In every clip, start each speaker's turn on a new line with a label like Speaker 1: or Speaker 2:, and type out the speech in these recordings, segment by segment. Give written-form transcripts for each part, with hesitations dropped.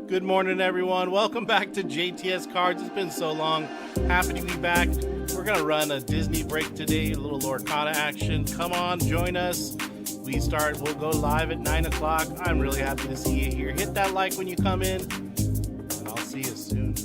Speaker 1: Good morning, everyone. Welcome back to JTS Cards. It's been so long. Happy to be back. We're going to run a Disney break today, a little Lorcana action. Come on, join us. We'll go live at 9 o'clock. I'm really happy to see you here. Hit that like when you come in, and I'll see you soon.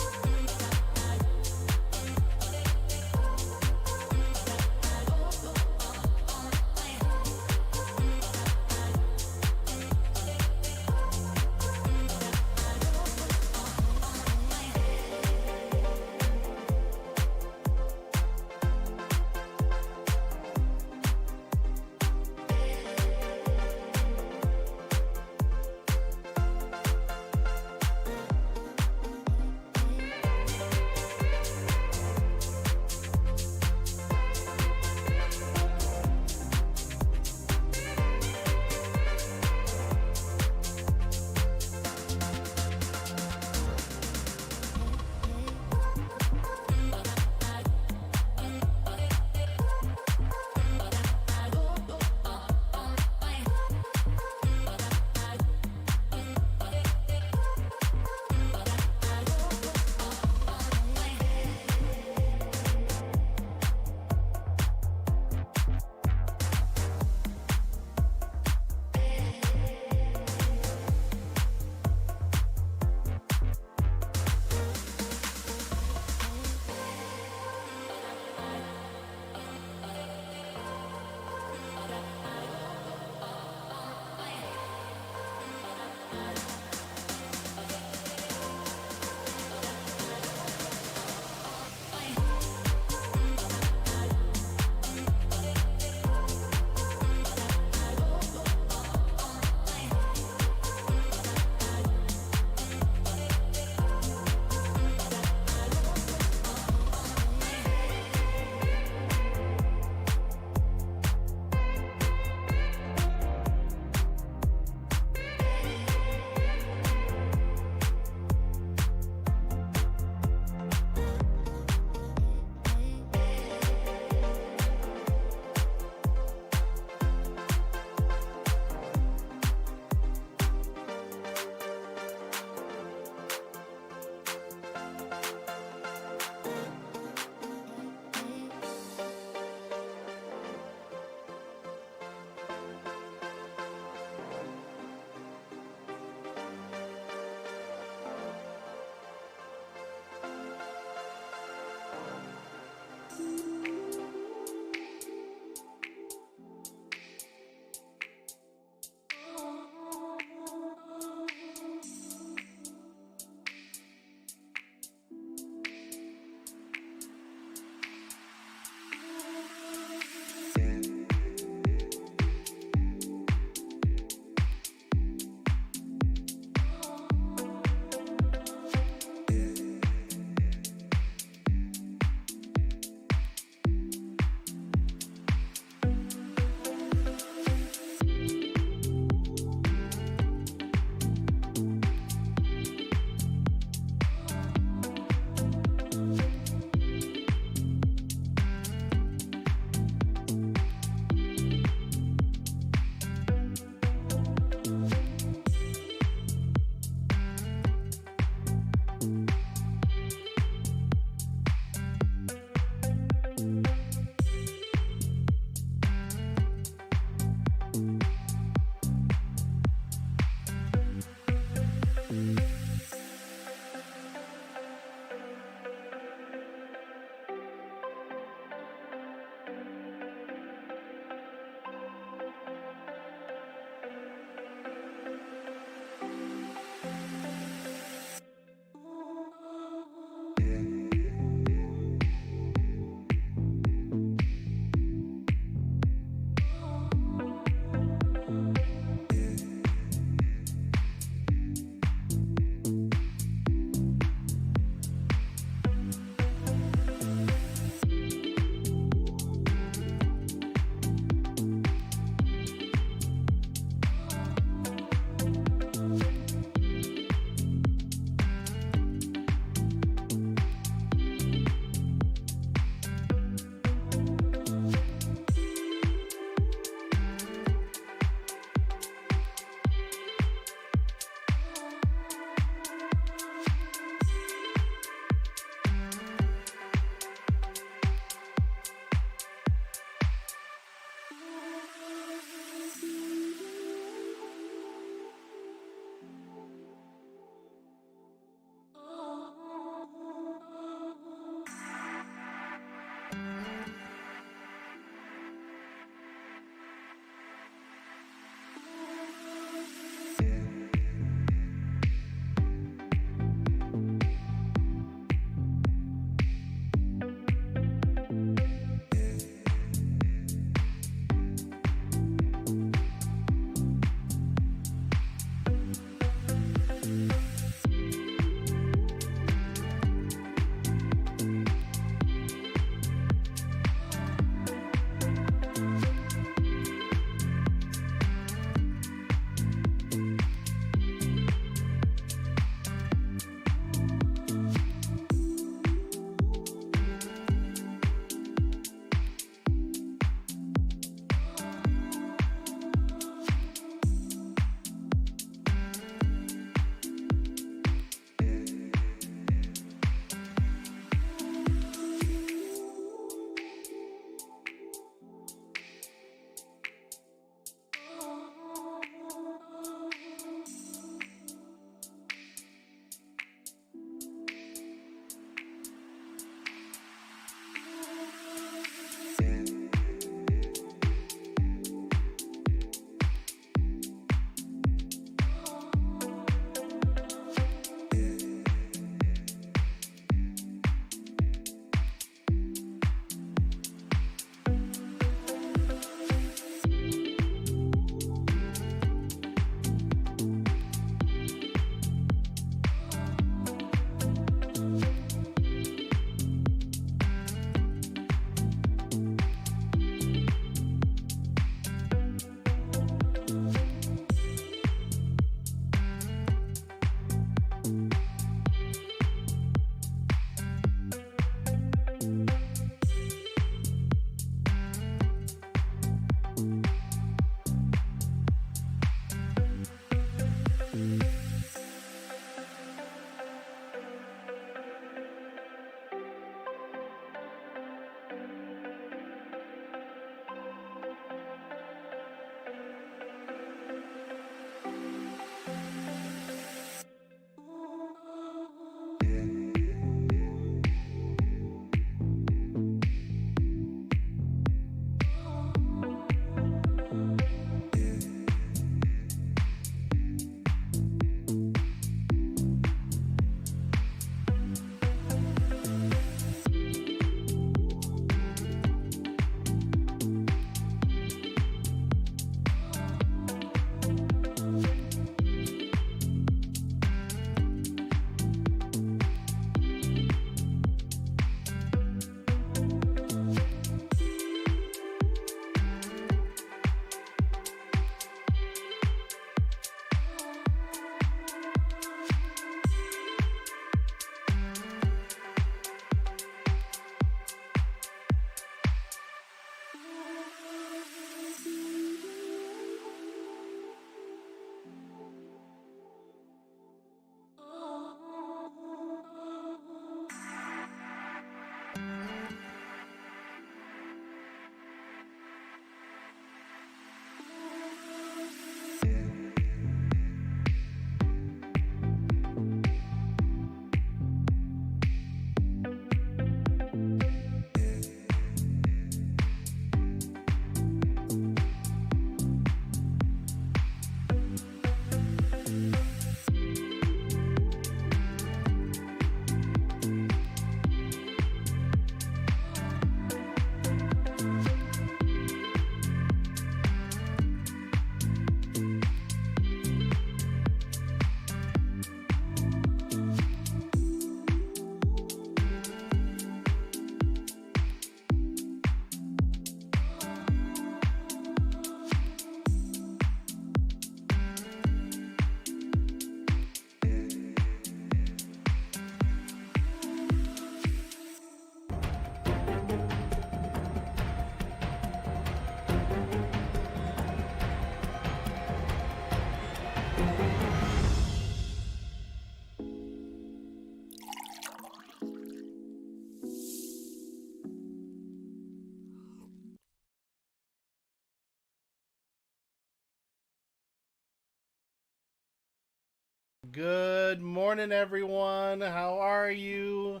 Speaker 1: Good morning, everyone. How are you?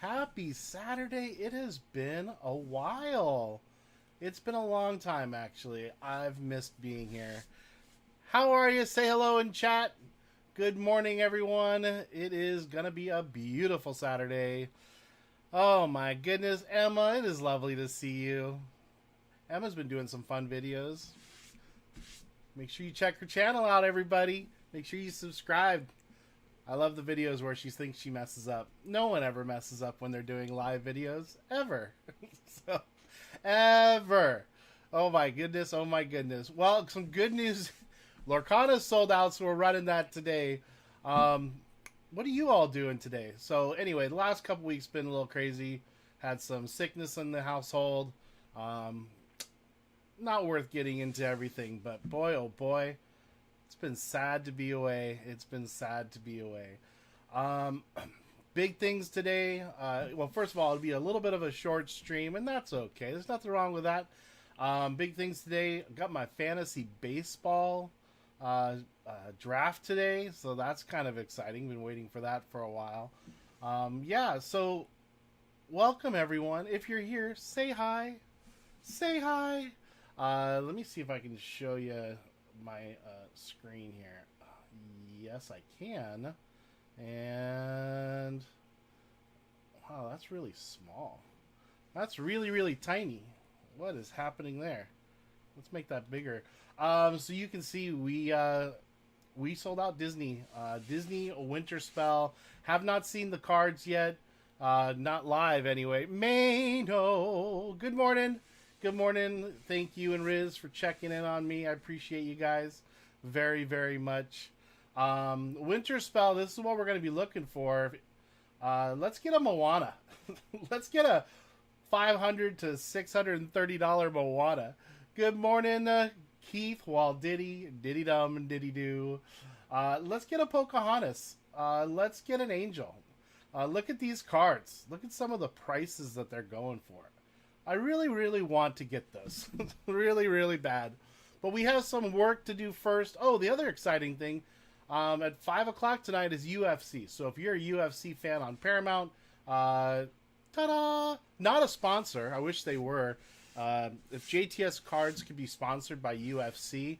Speaker 1: Happy Saturday. It has been a while. It's been a long time, actually. I've missed being here. How are you? Say hello in chat. Good morning, everyone. It is going to be a beautiful Saturday. Oh, my goodness. Emma, it is lovely to see you. Emma's been doing some fun videos. Make sure you check her channel out, everybody. Make sure you subscribe. I love the videos where she thinks she messes up. No one ever messes up when they're doing live videos. Ever. So, ever. Oh my goodness. Oh my goodness. Well, some good news. Lorcana's sold out, so we're running that today. What are you all doing today? So anyway, the last couple weeks been a little crazy. Had some sickness in the household. Not worth getting into everything, but boy, oh boy. It's been sad to be away. It's been sad to be away. Big things today. Well, first of all, it'll be a little bit of a short stream, and that's okay. There's nothing wrong with that. Big things today. Got my fantasy baseball draft today, so that's kind of exciting. Been waiting for that for a while. Yeah, so welcome everyone. If you're here, say hi. Say hi. Let me see if I can show you my screen here. Yes, I can. And wow, that's really small. That's really, really tiny. What is happening there? Let's make that bigger. So you can see we sold out Disney. Disney Winterspell. Have not seen the cards yet. Not live anyway. Mano, good morning. Good morning. Thank you and Riz for checking in on me. I appreciate you guys very, very much. Winterspell, this is what we're going to be looking for. Let's get a Moana. Let's get a $500 to $630 Moana. Good morning, Keith, Walt Diddy, Diddy Dum, and Diddy Doo. Let's get a Pocahontas. Let's get an Angel. Look at these cards. Look at some of the prices that they're going for. I really, really want to get those. Really, really bad. But we have some work to do first. Oh, the other exciting thing, at 5 o'clock tonight is UFC. So if you're a UFC fan on Paramount, ta-da! Not a sponsor. I wish they were. If JTS cards could be sponsored by UFC,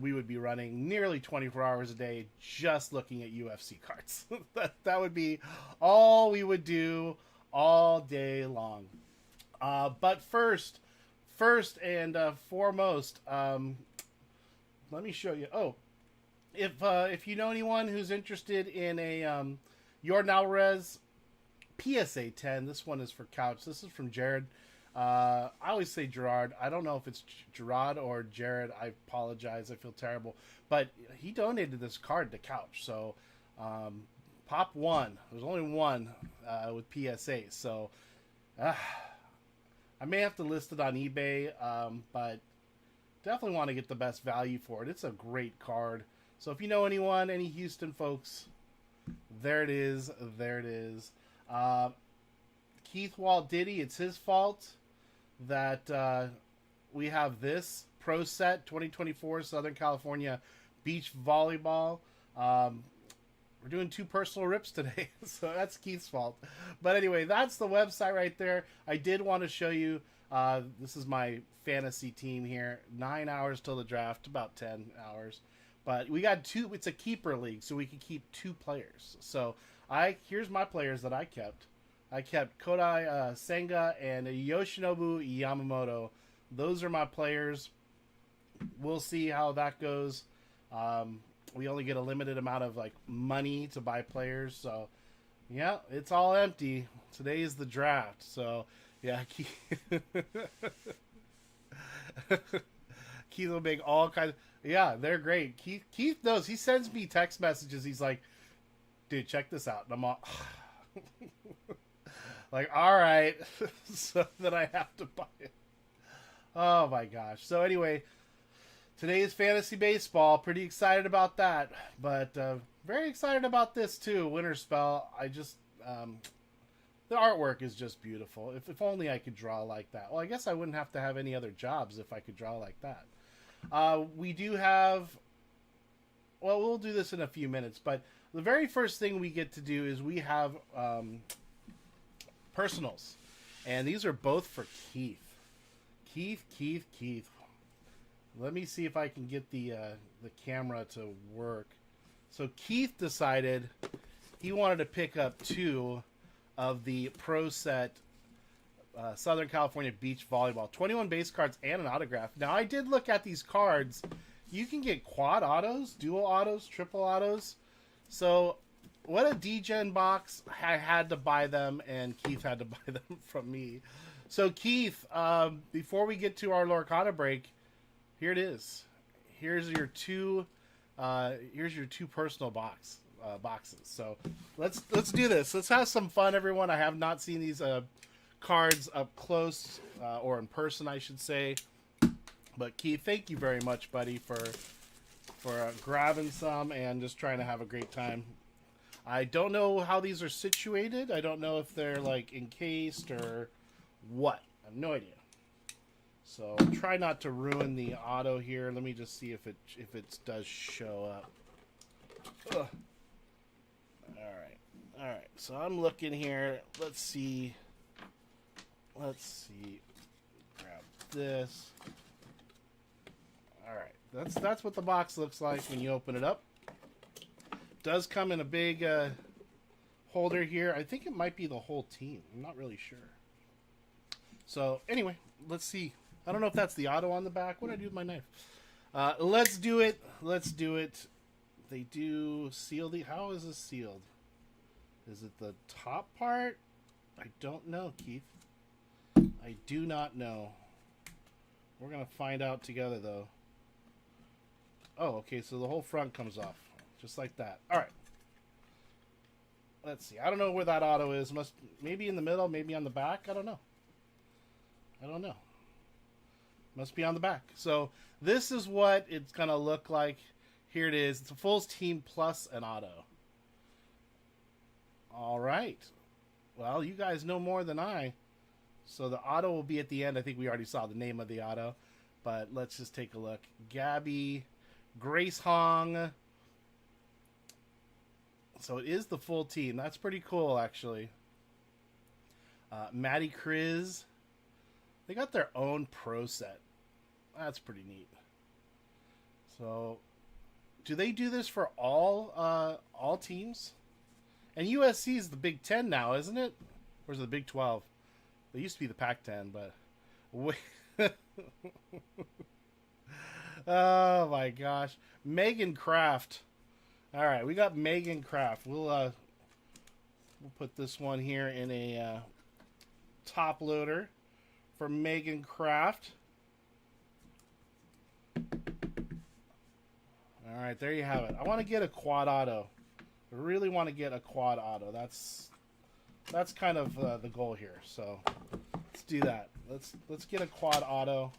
Speaker 1: we would be running nearly 24 hours a day just looking at UFC cards. that would be all we would do all day long. But first and foremost, let me show you. Oh, if you know anyone who's interested in a Jordan Alvarez PSA 10, this one is for Couch. This is from Jared. I always say Gerard. I don't know if it's Gerard or Jared. I apologize. I feel terrible. But he donated this card to Couch. So Pop one. There's only one with PSA. So I may have to list it on eBay, but definitely want to get the best value for it. It's a great card. So if you know anyone, any Houston folks, there it is. There it is. Keith Walt Diddy. It's his fault that we have this Pro Set 2024 Southern California Beach Volleyball. We're doing 2 personal rips today, so that's Keith's fault. But anyway, that's the website right there. I did want to show you, this is my fantasy team here. 9 hours till the draft, about 10 hours. But we got 2, it's a keeper league, so we can keep 2 players. So here's my players that I kept. I kept Kodai Senga and Yoshinobu Yamamoto. Those are my players. We'll see how that goes. We only get a limited amount of money to buy players, so yeah, it's all empty. Today is the draft, so yeah. Keith will make all kinds. Yeah, they're great. Keith knows. He sends me text messages. He's like, "Dude, check this out," and I'm all like, "All right," so that I have to buy it. Oh my gosh. So anyway. Today is fantasy baseball. Pretty excited about that, but very excited about this too. Winterspell. I just the artwork is just beautiful. If only I could draw like that. Well, I guess I wouldn't have to have any other jobs if I could draw like that. We do have. Well, we'll do this in a few minutes, but the very first thing we get to do is we have personals, and these are both for Keith. Keith. Let me see if I can get the camera to work. So Keith decided he wanted to pick up 2 of the Pro Set Southern California Beach Volleyball. 21 base cards and an autograph. Now, I did look at these cards. You can get quad autos, dual autos, triple autos. So what a D-Gen box. I had to buy them, and Keith had to buy them from me. So Keith, before we get to our Lorcana break, here it is. Here's your 2 personal boxes. So let's do this. Let's have some fun, everyone. I have not seen these cards up close or in person, I should say. But Keith, thank you very much, buddy, for grabbing some and just trying to have a great time. I don't know how these are situated. I don't know if they're encased or what. I have no idea. So try not to ruin the auto here. Let me just see if it does show up. Ugh. All right. So I'm looking here. Let's see. Grab this. All right. That's what the box looks like when you open it up. It does come in a big holder here. I think it might be the whole team. I'm not really sure. So anyway, let's see. I don't know if that's the auto on the back. What did I do with my knife? Let's do it. They do seal the... How is this sealed? Is it the top part? I don't know, Keith. I do not know. We're going to find out together, though. Oh, okay, so the whole front comes off. Just like that. All right. Let's see. I don't know where that auto is. Maybe in the middle, maybe on the back. I don't know. Must be on the back. So this is what it's going to look like. Here it is. It's a full team plus an auto. All right. Well, you guys know more than I. So the auto will be at the end. I think we already saw the name of the auto. But let's just take a look. Gabby, Grace Hong. So it is the full team. That's pretty cool, actually. Maddie Kriz. They got their own pro set. That's pretty neat. So, do they do this for all teams? And USC is the Big 10 now, isn't it? Or is it the Big 12? They used to be the Pac-10, but... Oh, my gosh. Megan Kraft. All right, we got Megan Kraft. We'll put this one here in a top loader for Megan Kraft. All right, there you have it. I want to get a quad auto. I really want to get a quad auto. That's kind of the goal here. So let's do that. Let's get a quad auto.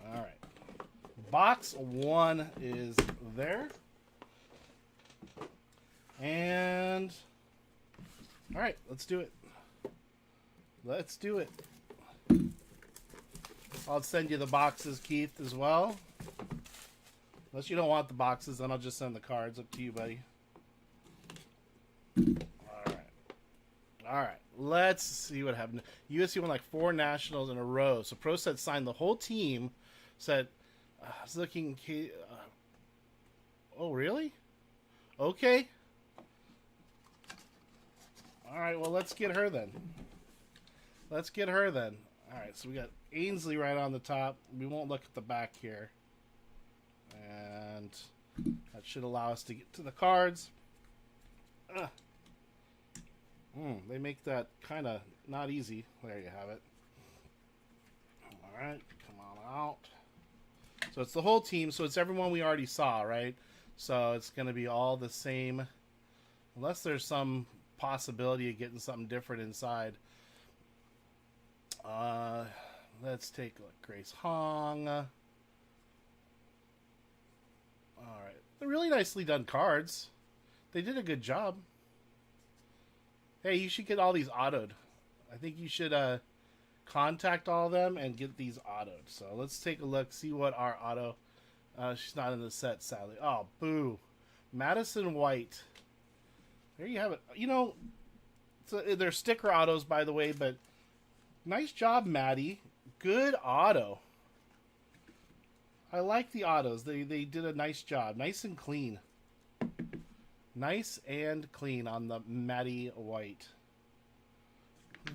Speaker 1: All right. Box 1 is there. And all right, let's do it. Let's do it. I'll send you the boxes, Keith, as well. Unless you don't want the boxes, then I'll just send the cards. Up to you, buddy. All right. Let's see what happened. USC won like 4 nationals in a row. So Pro said signed the whole team. Said, I was looking. Oh, really? Okay. All right. Well, let's get her then. All right. So we got Ainsley right on the top. We won't look at the back here. And that should allow us to get to the cards. They make that kind of not easy. There you have it. All right, come on out. So it's the whole team. So it's everyone we already saw, right? So it's going to be all the same. Unless there's some possibility of getting something different inside. Let's take a look. Grace Hong. All right. They're really nicely done cards. They did a good job. Hey, you should get all these autoed. I think you should contact all of them and get these autoed. So let's take a look, see what our auto... she's not in the set, sadly. Oh, boo. Madison White. There you have it. You know, they're sticker autos, by the way, but nice job, Maddie. Good auto. I like the autos. They did a nice job. Nice and clean. Nice and clean on the Maddie White.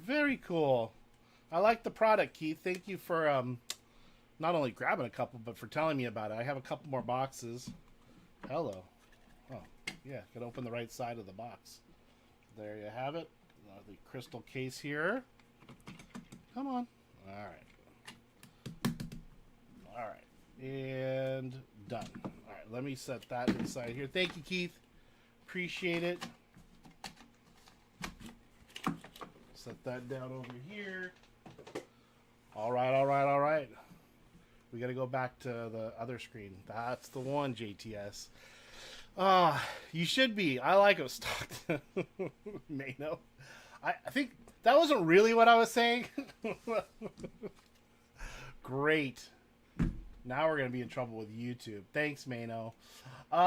Speaker 1: Very cool. I like the product, Keith. Thank you for not only grabbing a couple, but for telling me about it. I have a couple more boxes. Hello. Oh, yeah. Can open the right side of the box. There you have it. The crystal case here. Come on. All right. All right. And done. All right. Let me set that inside here. Thank you, Keith. Appreciate it. Set that down over here. All right. We got to go back to the other screen. That's the one, JTS. You should be. I like it, Stockton. Mano. I think that wasn't really what I was saying. Great. Now we're going to be in trouble with YouTube. Thanks, Mano. We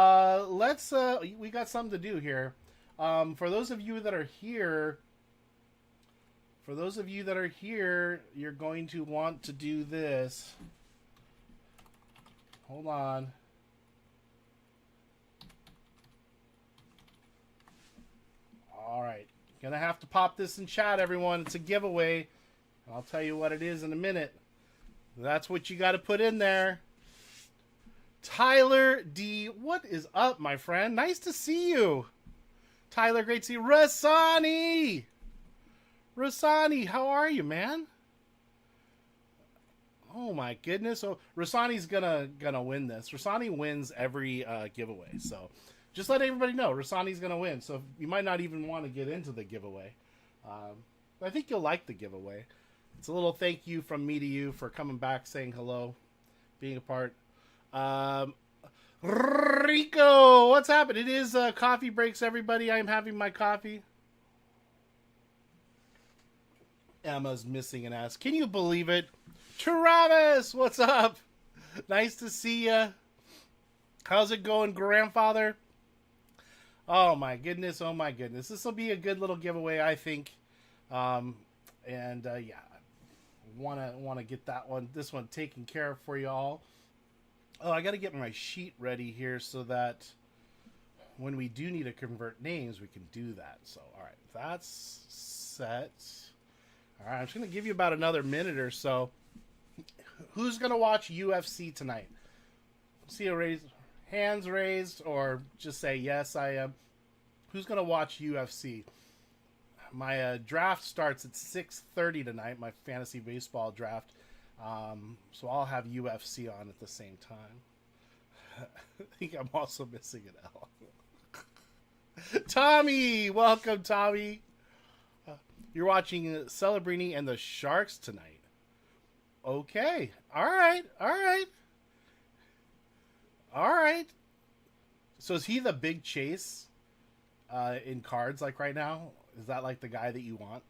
Speaker 1: got something to do here. For those of you that are here, you're going to want to do this. Hold on. All right. Gonna have to pop this in chat, everyone. It's a giveaway. I'll tell you what it is in a minute. That's what you got to put in there. Tyler D. What is up, my friend? Nice to see you. Tyler, great to see you. Rasani! Rasani, how are you, man? Oh, my goodness. Oh, Rasani's gonna win this. Rasani wins every giveaway. So just let everybody know. Rasani's going to win. So you might not even want to get into the giveaway. I think you'll like the giveaway. It's a little thank you from me to you for coming back, saying hello, being a part. Rico, what's happening? It is coffee breaks, everybody. I am having my coffee. Emma's missing an ass. Can you believe it? Travis, what's up? Nice to see ya. How's it going, grandfather? Oh my goodness. This will be a good little giveaway, I think. Yeah, want to get this one taken care of for y'all. Oh, I got to get my sheet ready here so that when we do need to convert names, we can do that. So, all right, that's set. All right, I'm just going to give you about another minute or so. Who's going to watch UFC tonight? See a raise, hands raised, or just say, yes, I am. Who's going to watch UFC? My draft starts at 6:30 tonight, my fantasy baseball draft. So I'll have UFC on at the same time. I think I'm also missing an L. Tommy! Welcome, Tommy. You're watching Celebrini and the Sharks tonight. Okay. All right. So is he the big chase in cards like right now? Is that like the guy that you want?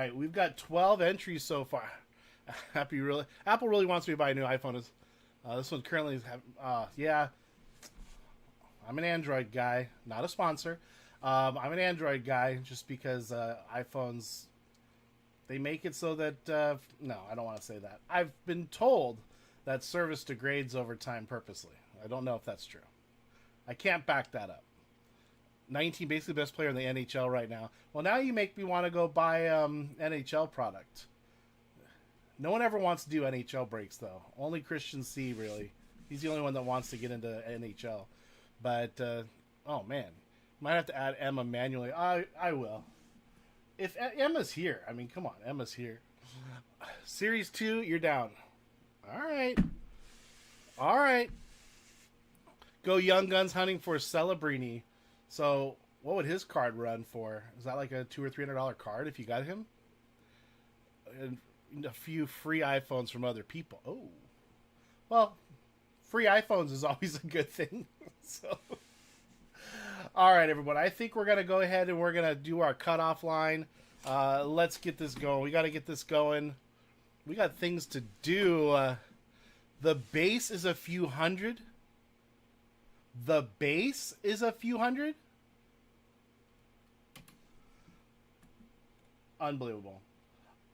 Speaker 1: right, we've got 12 entries so far. Apple really wants me to buy a new iPhone. This one currently is yeah. I'm an Android guy, not a sponsor. I'm an Android guy just because iPhones, they make it so that no, I don't want to say that. I've been told that service degrades over time purposely. I don't know if that's true. I can't back that up. 19, basically the best player in the NHL right now. Well, now you make me want to go buy NHL product. No one ever wants to do NHL breaks, though. Only Christian C, really. He's the only one that wants to get into NHL. But, oh, man. Might have to add Emma manually. I will. If Emma's here. I mean, come on. Emma's here. Series 2, you're down. All right. All right. Go Young Guns hunting for Celebrini. So, what would his card run for? Is that like a $200 or $300 card if you got him? And a few free iPhones from other people. Oh. Well, free iPhones is always a good thing. So, all right, everyone. I think we're going to go ahead and we're going to do our cutoff line. Let's get this going. We got to get this going. We got things to do. The base is a few hundred. The base is a few hundred. Unbelievable.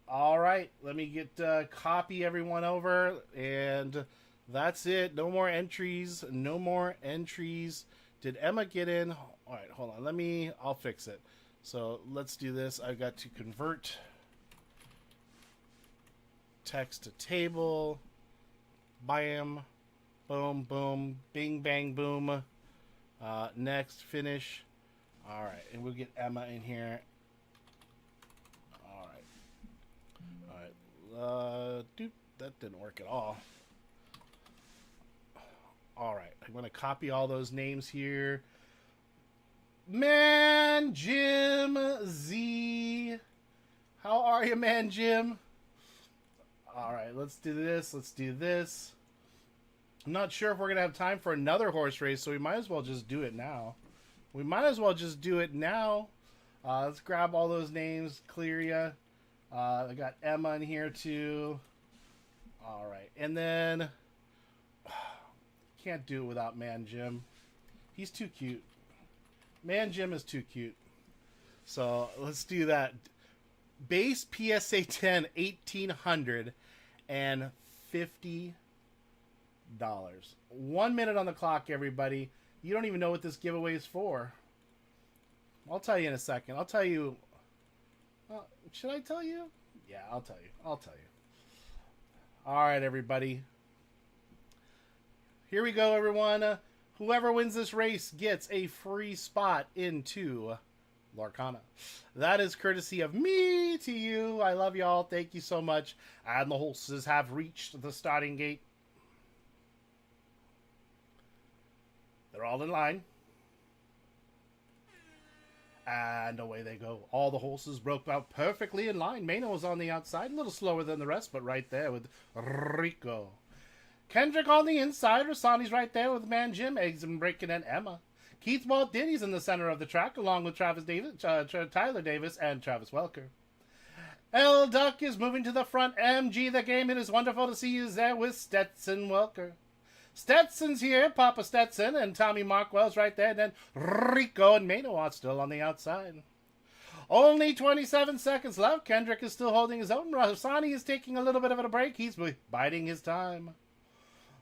Speaker 1: All right, let me get copy everyone over, and that's it. No more entries. No more entries. Did Emma get in? All right, hold on. I'll fix it. So let's do this. I've got to convert text to table. Bam. Boom, boom. Bing, bang, boom. Next, finish. All right, and we'll get Emma in here. All right. All right. Dude, that didn't work at all. All right, I'm going to copy all those names here. Man Jim Z. How are you, Man Jim? All right, let's do this. Let's do this. I'm not sure if we're going to have time for another horse race, so we might as well just do it now. Let's grab all those names, clear ya. I got Emma in here, too. All right, and then... Can't do it without Man Jim. He's too cute. Man Jim is too cute. So let's do that. Base PSA 10, $1,850. 1 minute on the clock, everybody. You don't even know what this giveaway is for. I'll tell you in a second. I'll tell you. Should I tell you? Yeah, I'll tell you. All right, everybody. Here we go, everyone. Whoever wins this race gets a free spot into Lorcana. That is courtesy of me to you. I love y'all. Thank you so much. And the horses have reached the starting gate. They're all in line. And away they go. All the horses broke out perfectly in line. Mano was on the outside, a little slower than the rest, but right there with Rico. Kendrick on the inside. Rassani's right there with Man Jim, Eggs and Breaking, and Emma. Keith Walt Diddy's in the center of the track, along with Tyler Davis, and Travis Welker. L. Duck is moving to the front. MG the Game. It is wonderful to see you there with Stetson Welker. Stetson's here, Papa Stetson, and Tommy Markwell's right there. And then Rico and Mano are still on the outside. Only 27 seconds left. Kendrick is still holding his own. Rassani is taking a little bit of a break. He's biding his time.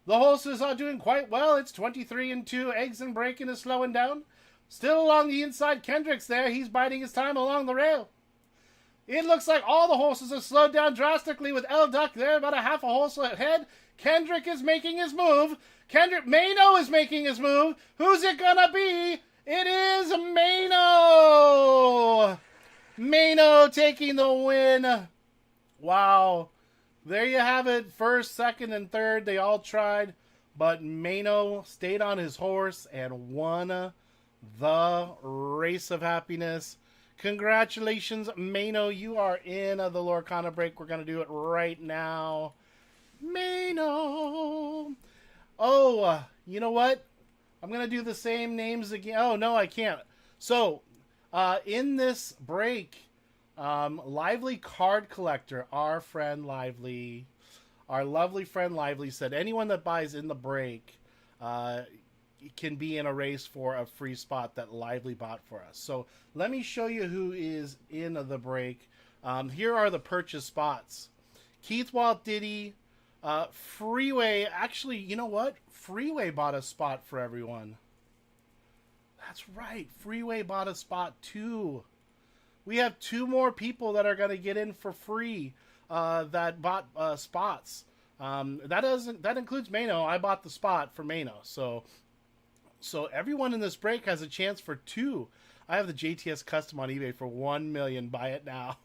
Speaker 1: The horses are doing quite well. It's 23-2. Eggs and Breaking is slowing down. Still along the inside, Kendrick's there. He's biding his time along the rail. It looks like all the horses have slowed down drastically with L. Duck there, about a half a horse ahead. Kendrick is making his move. Mano is making his move. Who's it gonna be? It is Mano! Mano taking the win. Wow. There you have it. First, second, and third. They all tried. But Mano stayed on his horse and won the race of happiness. Congratulations, Mano. You are in the Lorcana break. We're going to do it right now. Mano. Oh, you know what? I'm going to do the same names again. Oh, no, I can't. So, in this break, Lively Card Collector, our friend Lively, our lovely friend Lively said anyone that buys in the break can be in a race for a free spot that Lively bought for us. So let me show you who is in the break. Here are the purchase spots. Keith Walt Diddy, Freeway. Actually, you know what? Freeway bought a spot for everyone. That's right. Freeway bought a spot too. We have 2 more people that are going to get in for free that bought spots. That includes Mano. I bought the spot for Mano. So everyone in this break has a chance for 2. I have the JTS custom on eBay for 1 million. Buy it now.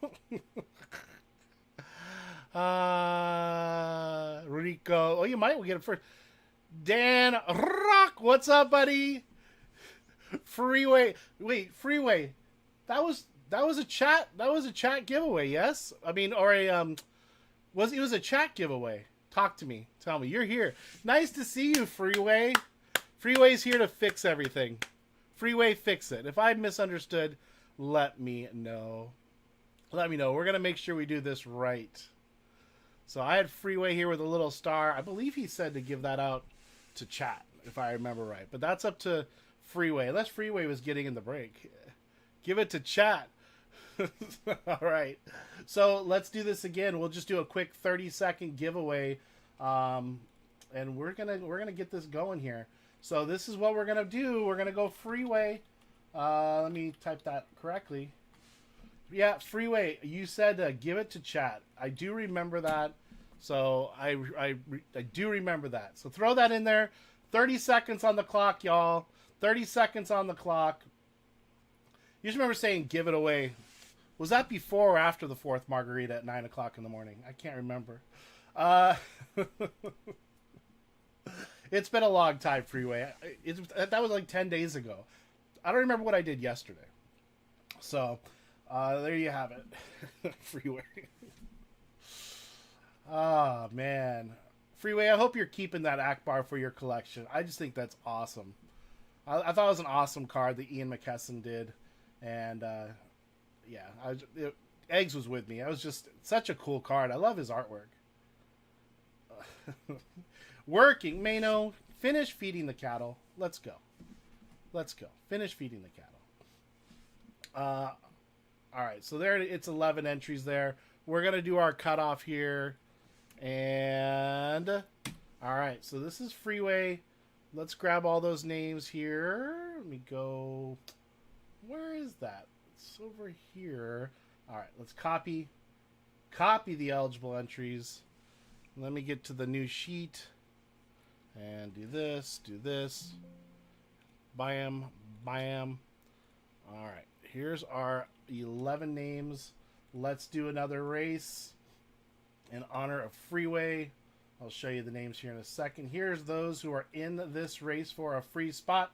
Speaker 1: Rico. Oh, you might get it first. Dan Rock. What's up, buddy? Freeway. Wait, Freeway. That was a chat. That was a chat giveaway. Yes. I mean, or it was a chat giveaway. Talk to me. Tell me you're here. Nice to see you, Freeway. Freeway's here to fix everything. Freeway, fix it. If I misunderstood, let me know. Let me know. We're gonna make sure we do this right. So I had Freeway here with a little star. I believe he said to give that out to chat, if I remember right. But that's up to Freeway. Unless Freeway was getting in the break. Give it to chat. All right. So let's do this again. We'll just do a quick 30-second giveaway. And we're gonna get this going here. So this is what we're gonna do. We're gonna go Freeway. Let me type that correctly. Yeah, Freeway. You said give it to chat. I do remember that. So I do remember that. So throw that in there. 30 seconds on the clock, y'all. 30 seconds on the clock. You just remember saying give it away. Was that before or after the 4th margarita at 9 o'clock in the morning? I can't remember. It's been a long time, Freeway. That was like 10 days ago. I don't remember what I did yesterday. So, there you have it. Freeway. Oh, man. Freeway, I hope you're keeping that Akbar for your collection. I just think that's awesome. I thought it was an awesome card that Ian McKesson did. And, yeah, Eggs was with me. I was just such a cool card. I love his artwork. Working, Mano. Finish feeding the cattle. Let's go. Let's go. Finish feeding the cattle. All right, so there it's 11 entries there. We're gonna do our cutoff here, and all right. So this is Freeway. Let's grab all those names here. Let me go. Where is that? It's over here. All right, let's copy the eligible entries. Let me get to the new sheet and do this, bam, bam. All right, here's our 11 names. Let's do another race in honor of Freeway. I'll show you the names here in a second. Here's those who are in this race for a free spot.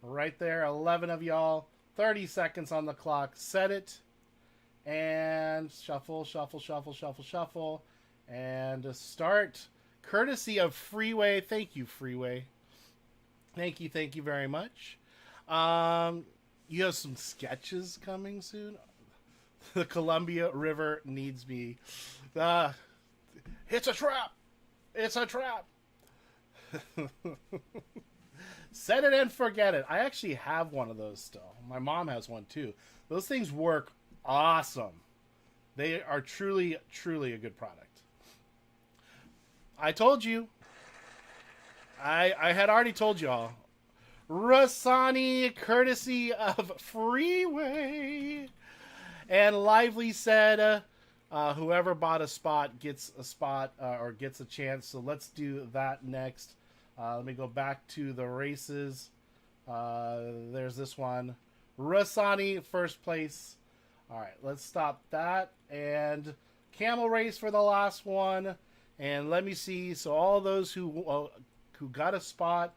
Speaker 1: Right there, 11 of y'all. 30 seconds on the clock. Set it. And shuffle, shuffle, shuffle, shuffle, shuffle. And start. Courtesy of Freeway. Thank you, Freeway. Thank you very much. You have some sketches coming soon. The Columbia River needs me. It's a trap. It's a trap. Set it and forget it. I actually have one of those still. My mom has one too. Those things work awesome. They are truly, truly a good product. I told you. I had already told y'all. Rasani, courtesy of Freeway. And Lively said, whoever bought a spot gets a spot or gets a chance. So let's do that next. Let me go back to the races. There's this one. Rasani, first place. All right, let's stop that. And camel race for the last one. And let me see. So all those who got a spot,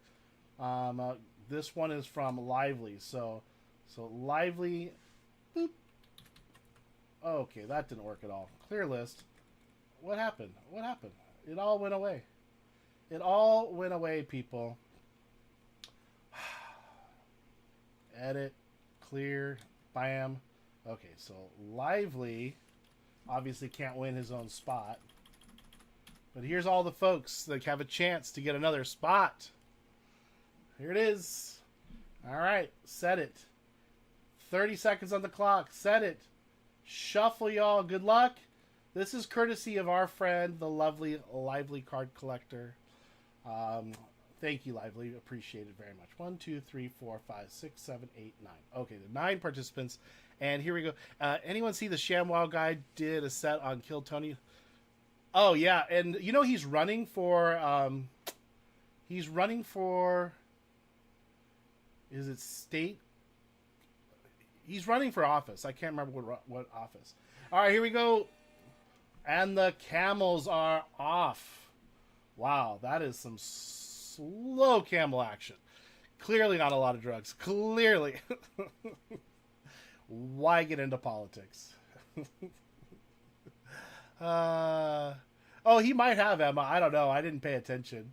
Speaker 1: this one is from Lively. So Lively. Boop. Okay, that didn't work at all. Clear list. What happened? What happened? It all went away. It all went away, people. Edit. Clear. Bam. Okay, so Lively obviously can't win his own spot. But here's all the folks that have a chance to get another spot. Here it is. All right, set it. 30 seconds on the clock. Set it. Shuffle, y'all. Good luck. This is courtesy of our friend, the lovely Lively card collector. Thank you, Lively. Appreciate it very much. 1, 2, 3, 4, 5, 6, 7, 8, 9. Okay, the 9 participants. And here we go. Anyone see the ShamWow guy did a set on Kill Tony? Oh, yeah. And, you know, he's running for... Is it state? He's running for office. I can't remember what office. All right, here we go. And the camels are off. Wow, that is some slow camel action. Clearly not a lot of drugs. Clearly. Why get into politics? Oh, he might have, Emma. I don't know. I didn't pay attention.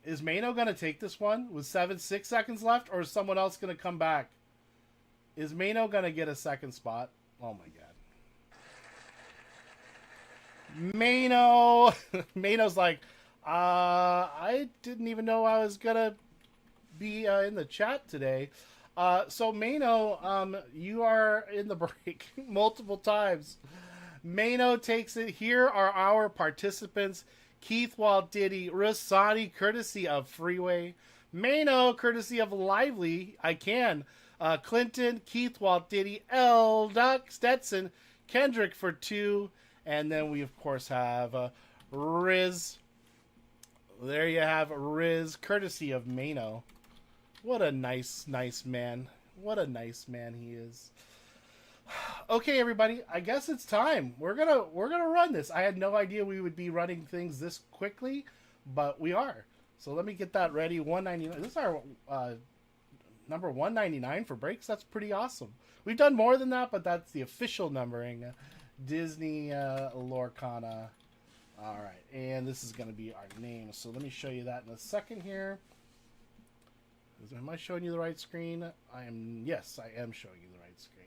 Speaker 1: Is Mano going to take this one with 6 seconds left, or is someone else going to come back? Is Mano going to get a second spot? Oh, my God. Mano! Mano's like, I didn't even know I was going to be in the chat today. So, Mano, you are in the break multiple times. Mano takes it. Here are our participants. Keith, Walt, Diddy, Rasani, courtesy of Freeway. Mano, courtesy of Lively. I can. Clinton, Keith, Walt, Diddy, L. Duck, Stetson, Kendrick for 2. And then we, of course, have Riz. There you have Riz, courtesy of Mano. What a nice man. What a nice man he is. Okay, everybody, I guess it's time. We're gonna run this. I had no idea we would be running things this quickly, but we are. So let me get that ready. 199. This is our number 199 for breaks. That's pretty awesome. We've done more than that, but that's the official numbering. Disney Lorcana. All right, and this is going to be our name. So let me show you that in a second here. Am I showing you the right screen? I am. Yes, I am showing you the right screen.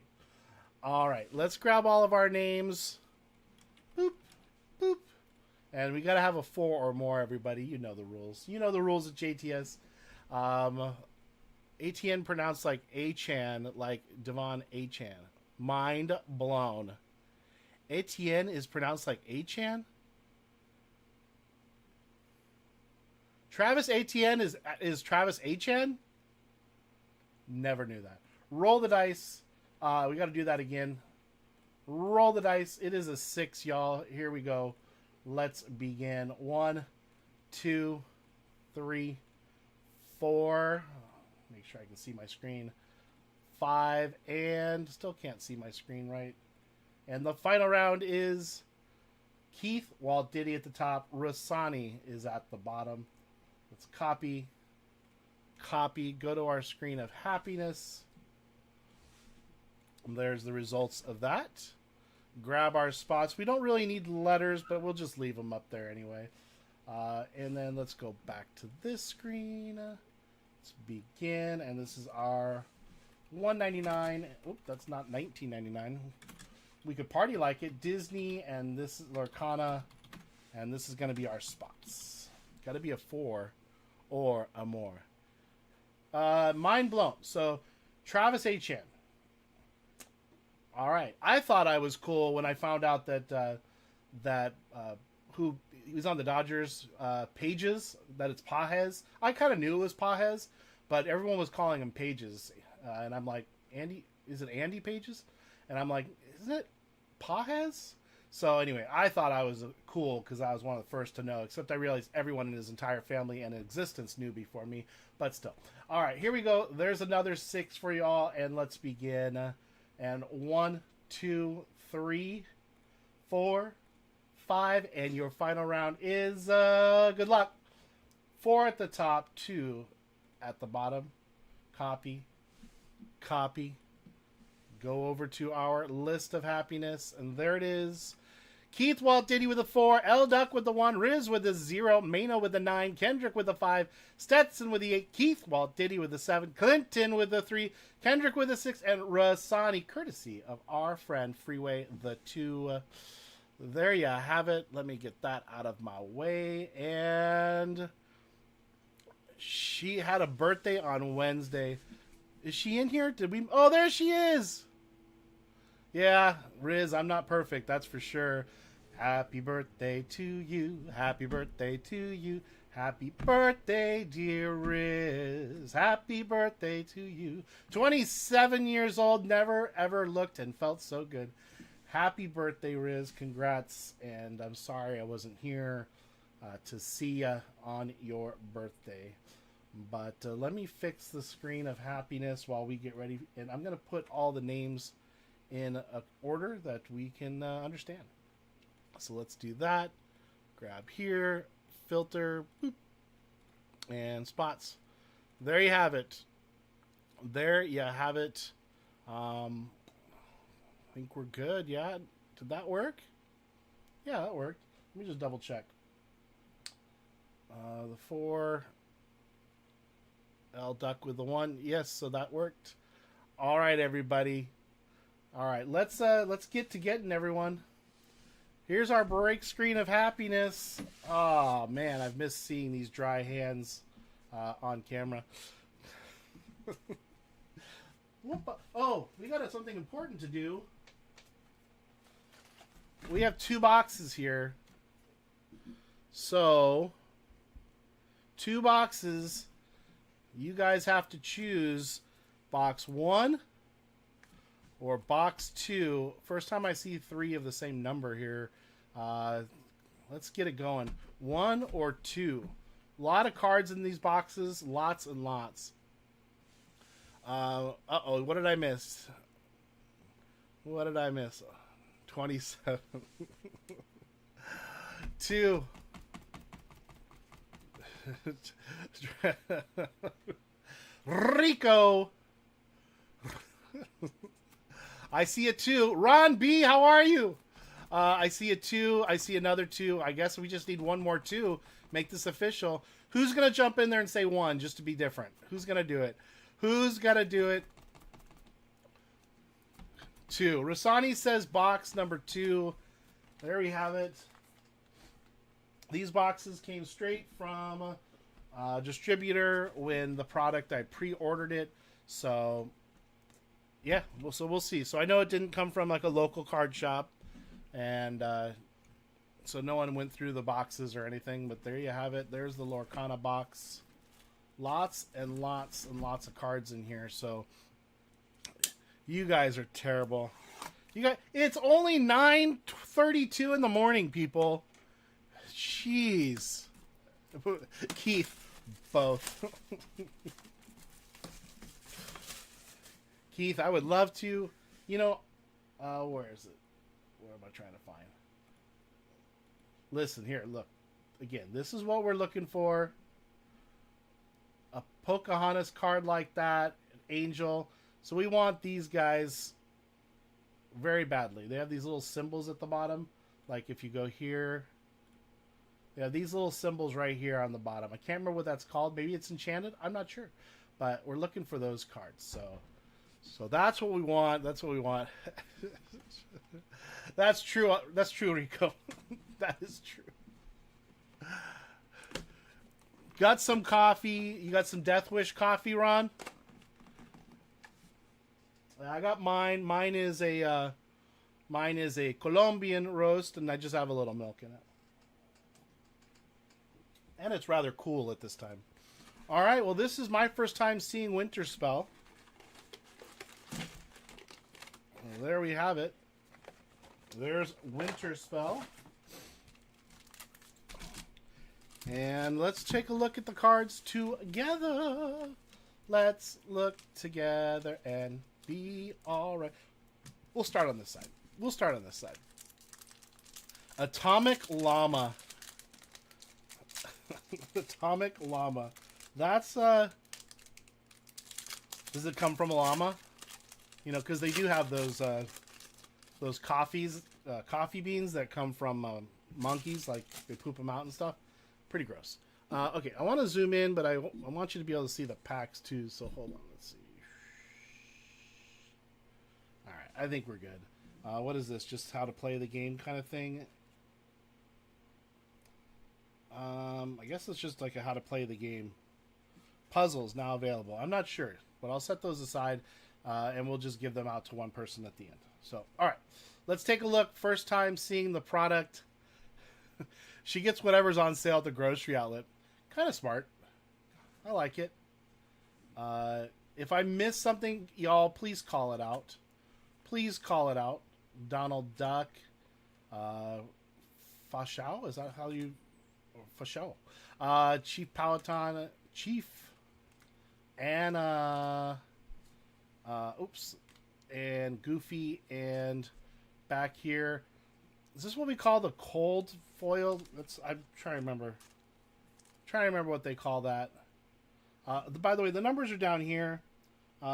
Speaker 1: All right, let's grab all of our names. Boop, boop. And we got to have a 4 or more, everybody. You know the rules. You know the rules of JTS. ATN pronounced like A-Chan, like Devon A-Chan. Mind blown. Etienne is pronounced like A-Chan? Travis Etienne is Travis A-Chan? Never knew that. Roll the dice. We got to do that again. Roll the dice. It is a 6, y'all. Here we go. Let's begin. 1, 2, 3, 4. Make sure I can see my screen. 5, and still can't see my screen right. And the final round is Keith, Walt Diddy at the top. Rasani is at the bottom. Let's copy. Copy. Go to our screen of happiness. There's the results of that. Grab our spots. We don't really need letters, but we'll just leave them up there anyway. And then let's go back to this screen. Let's begin. And this is our 199. Oop, that's not 1999. We could party like it. Disney, and this is Lorcana. And this is going to be our spots. Got to be a 4 or a more. Mind blown. So, Travis H.N. All right. I thought I was cool when I found out that who he was on the Dodgers pages, that it's Pages. I kind of knew it was Pages, but everyone was calling him Pages. And I'm like, Andy, is it Andy Pages? And I'm like, isn't it Pages? So anyway, I thought I was cool because I was one of the first to know, except I realized everyone in his entire family and existence knew before me, but still. All right, here we go. There's another 6 for y'all, and let's begin. And 1, 2, 3, 4, 5, and your final round is good luck. 4 at the top, 2 at the bottom. Copy, copy. Go over to our list of happiness, and there it is. Keith Walt Diddy with a 4, L Duck with the 1, Riz with a 0, Mano with a 9, Kendrick with a 5, Stetson with the 8, Keith Walt Diddy with a 7, Clinton with a 3, Kendrick with a 6, and Rasani, courtesy of our friend Freeway the 2. There you have it. Let me get that out of my way. And she had a birthday on Wednesday. Is she in here? Did we? Oh, there she is. Yeah, Riz, I'm not perfect, that's for sure. Happy birthday to you. Happy birthday to you. Happy birthday, dear Riz. Happy birthday to you. 27 years old, never ever looked and felt so good. Happy birthday, Riz. Congrats. And I'm sorry I wasn't here to see you on your birthday. But let me fix the screen of happiness while we get ready. And I'm going to put all the names in an order that we can understand. So let's do that. Grab here, filter, boop, and spots. There you have it. There you have it. I think we're good. Yeah, did that work? Yeah, that worked. Let me just double check. The 4, L Duck with the 1. Yes, so that worked. All right, everybody. All right, let's get to getting, everyone. Here's our break screen of happiness. Oh man, I've missed seeing these dry hands on camera. Oh, we got something important to do. We have 2 boxes here. So, 2 boxes. You guys have to choose box 1 or box 2. First time I see 3 of the same number here. Let's get it going. 1 or 2. A lot of cards in these boxes. Lots and lots. Uh-oh, what did I miss? What did I miss? 27. 2. Rico. I see a 2. Ron B, how are you? I see a 2. I see another 2. I guess we just need one more 2. Make this official. Who's going to jump in there and say 1 just to be different? Who's going to do it? Who's going to do it? 2. Rasani says box number 2. There we have it. These boxes came straight from distributor when the product, I pre-ordered it. So, yeah, so we'll see. So I know it didn't come from like a local card shop. And so no one went through the boxes or anything. But there you have it. There's the Lorcana box. Lots and lots and lots of cards in here. So you guys are terrible. You guys, it's only 9:32 in the morning, people. Jeez. Keith, both. Keith, I would love to, you know, where is it? Where am I trying to find? Listen here, look. Again, this is what we're looking for. A Pocahontas card like that, an Angel. So we want these guys very badly. They have these little symbols at the bottom. Like if you go here, they have these little symbols right here on the bottom. I can't remember what that's called. Maybe it's enchanted. I'm not sure. But we're looking for those cards. So that's what we want. That's what we want. That's true. That's true, Rico. That is true. Got some coffee. You got some Death Wish coffee, Ron? I got mine. Mine is a Colombian roast, and I just have a little milk in it. And it's rather cool at this time. All right. Well, this is my first time seeing Winterspell. Well, there we have it. There's Winterspell. And let's take a look at the cards together. Let's look together and be all right. We'll start on this side. We'll start on this side. Atomic Llama. Atomic Llama. That's, does it come from a llama? You know, because they do have those coffees coffee beans that come from monkeys, like they poop them out and stuff. Pretty gross. Okay, I want to zoom in, but I want you to be able to see the packs too. So hold on, let's see. All right, I think we're good. What is this? Just how to play the game kind of thing? I guess it's just like a how to play the game. Puzzles now available. I'm not sure, but I'll set those aside, and we'll just give them out to one person at the end. So, all right, let's take a look. First time seeing the product. She gets whatever's on sale at the grocery outlet. Kind of smart. I like it. If I miss something, y'all, please call it out. Please call it out. Donald Duck. Fashao? Is that how you... Fashao. Chief Powhatan. Chief. And, oops. And Goofy. And back here... Is this what we call the cold foil? I'm trying to remember. What they call that. By the way, the numbers are down here.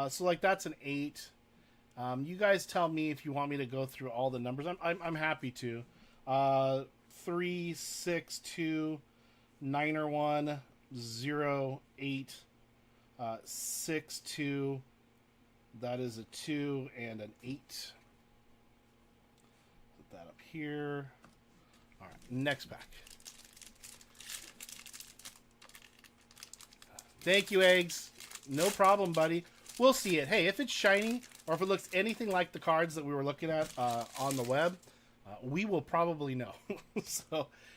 Speaker 1: So like that's an 8. You guys tell me if you want me to go through all the numbers. I'm happy to. 3, 6, 2, 9 1, 0, 8, 6, 2. That is a 2 and an 8. That up here. All right, next pack. Thank you, Eggs. No problem, buddy. We'll see it. Hey, if it's shiny or if it looks anything like the cards that we were looking at on the web, we will probably know.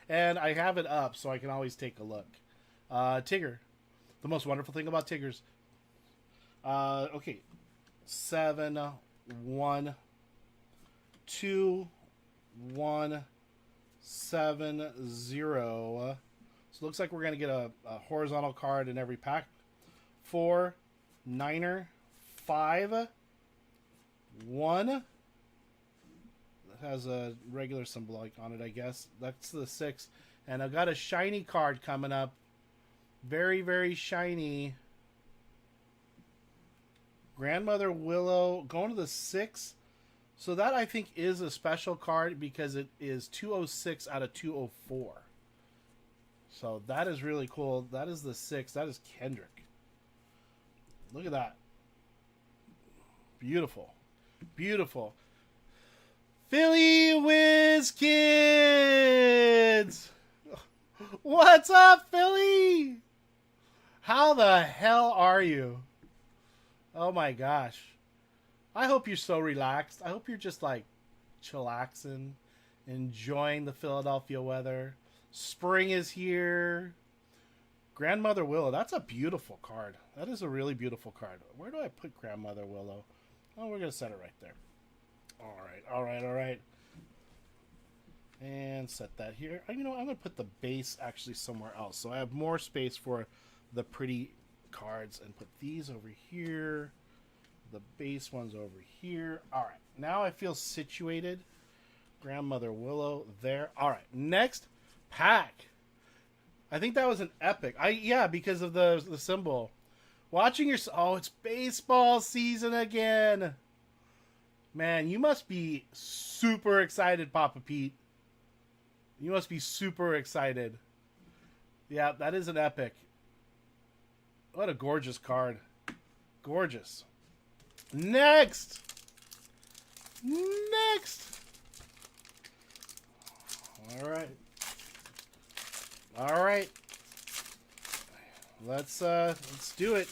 Speaker 1: And I have it up so I can always take a look. Tigger. The most wonderful thing about Tiggers. Okay. 7, 1, 2, 1, 7, 0. So it looks like we're going to get a horizontal card in every pack. 4, 9er, 5, 1. That has a regular symbolic on it, I guess. That's the 6. And I've got a shiny card coming up. Very, very shiny. Grandmother Willow going to the 6. So that, I think, is a special card because it is 206 out of 204. So that is really cool. That is the 6. That is Kendrick. Look at that. Beautiful. Beautiful. Philly Whiz Kids! What's up, Philly? How the hell are you? Oh my gosh. I hope you're so relaxed. I hope you're just like chillaxing, enjoying the Philadelphia weather. Spring is here. Grandmother Willow. That's a beautiful card. That is a really beautiful card. Where do I put Grandmother Willow? Oh, we're going to set it right there. All right, all right, all right. And set that here. You know, I'm going to put the base actually somewhere else. So I have more space for the pretty cards and put these over here. The base ones over here. All right, now I feel situated. Grandmother Willow there. All right, next pack. I think that was an epic. Yeah, because of the symbol. Watching your... Oh, it's baseball season again. Man, you must be super excited, Papa Pete. You must be super excited. Yeah, that is an epic. What a gorgeous card. Gorgeous. Next. Next. All right. All right. Let's do it.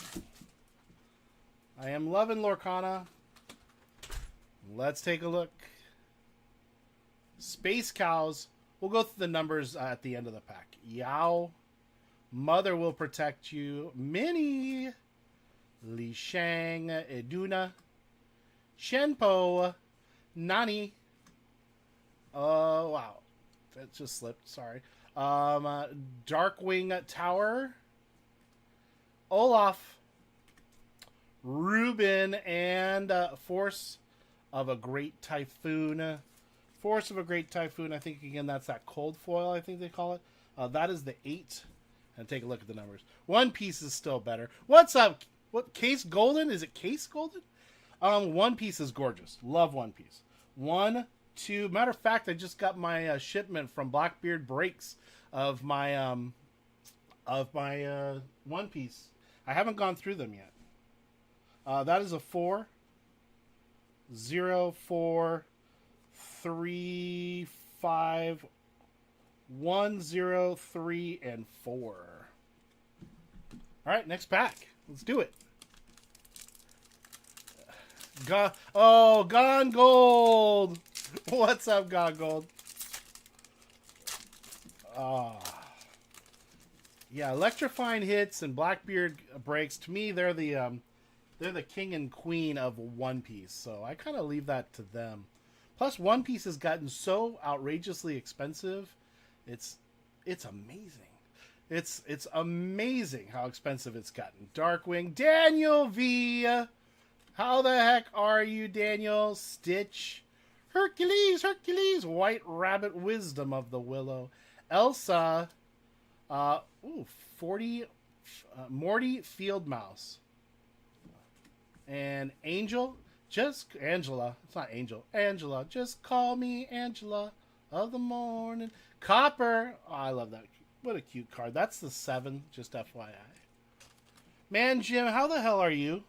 Speaker 1: I am loving Lorcana. Let's take a look. Space Cows. We'll go through the numbers at the end of the pack. Yao. Mother will protect you. Minnie. Li Shang. Eduna. Shenpo. Nani. Oh, wow. That just slipped. Sorry. Darkwing Tower. Olaf. Ruben. And Force of a Great Typhoon. Force of a Great Typhoon. I think, again, that's that cold foil, I think they call it. That is the 8. And take a look at the numbers. One Piece is still better. What's up? What, Case Golden? Is it Case Golden? One Piece is gorgeous. Love One Piece. 1, to, matter of fact, I just got my shipment from Blackbeard Breaks of my One Piece. I haven't gone through them yet. That is a 4, 0, 4, 3, 5, 1, 0, 3, and 4. All right, next pack. Let's do it. Gone Gold. What's up, Gone Gold? Yeah, electrifying hits and Blackbeard Breaks. To me, they're the king and queen of One Piece. So I kind of leave that to them. Plus, One Piece has gotten so outrageously expensive. It's amazing. It's amazing how expensive it's gotten. Darkwing, Daniel V. How the heck are you, Daniel? Stitch, Hercules, White Rabbit, Wisdom of the Willow, Elsa, 40, Morty, Field Mouse, and Angela. It's not Angel. Angela, just call me Angela of the morning. Copper. Oh, I love that. What a cute card. That's the 7, just FYI. Man, Jim, how the hell are you?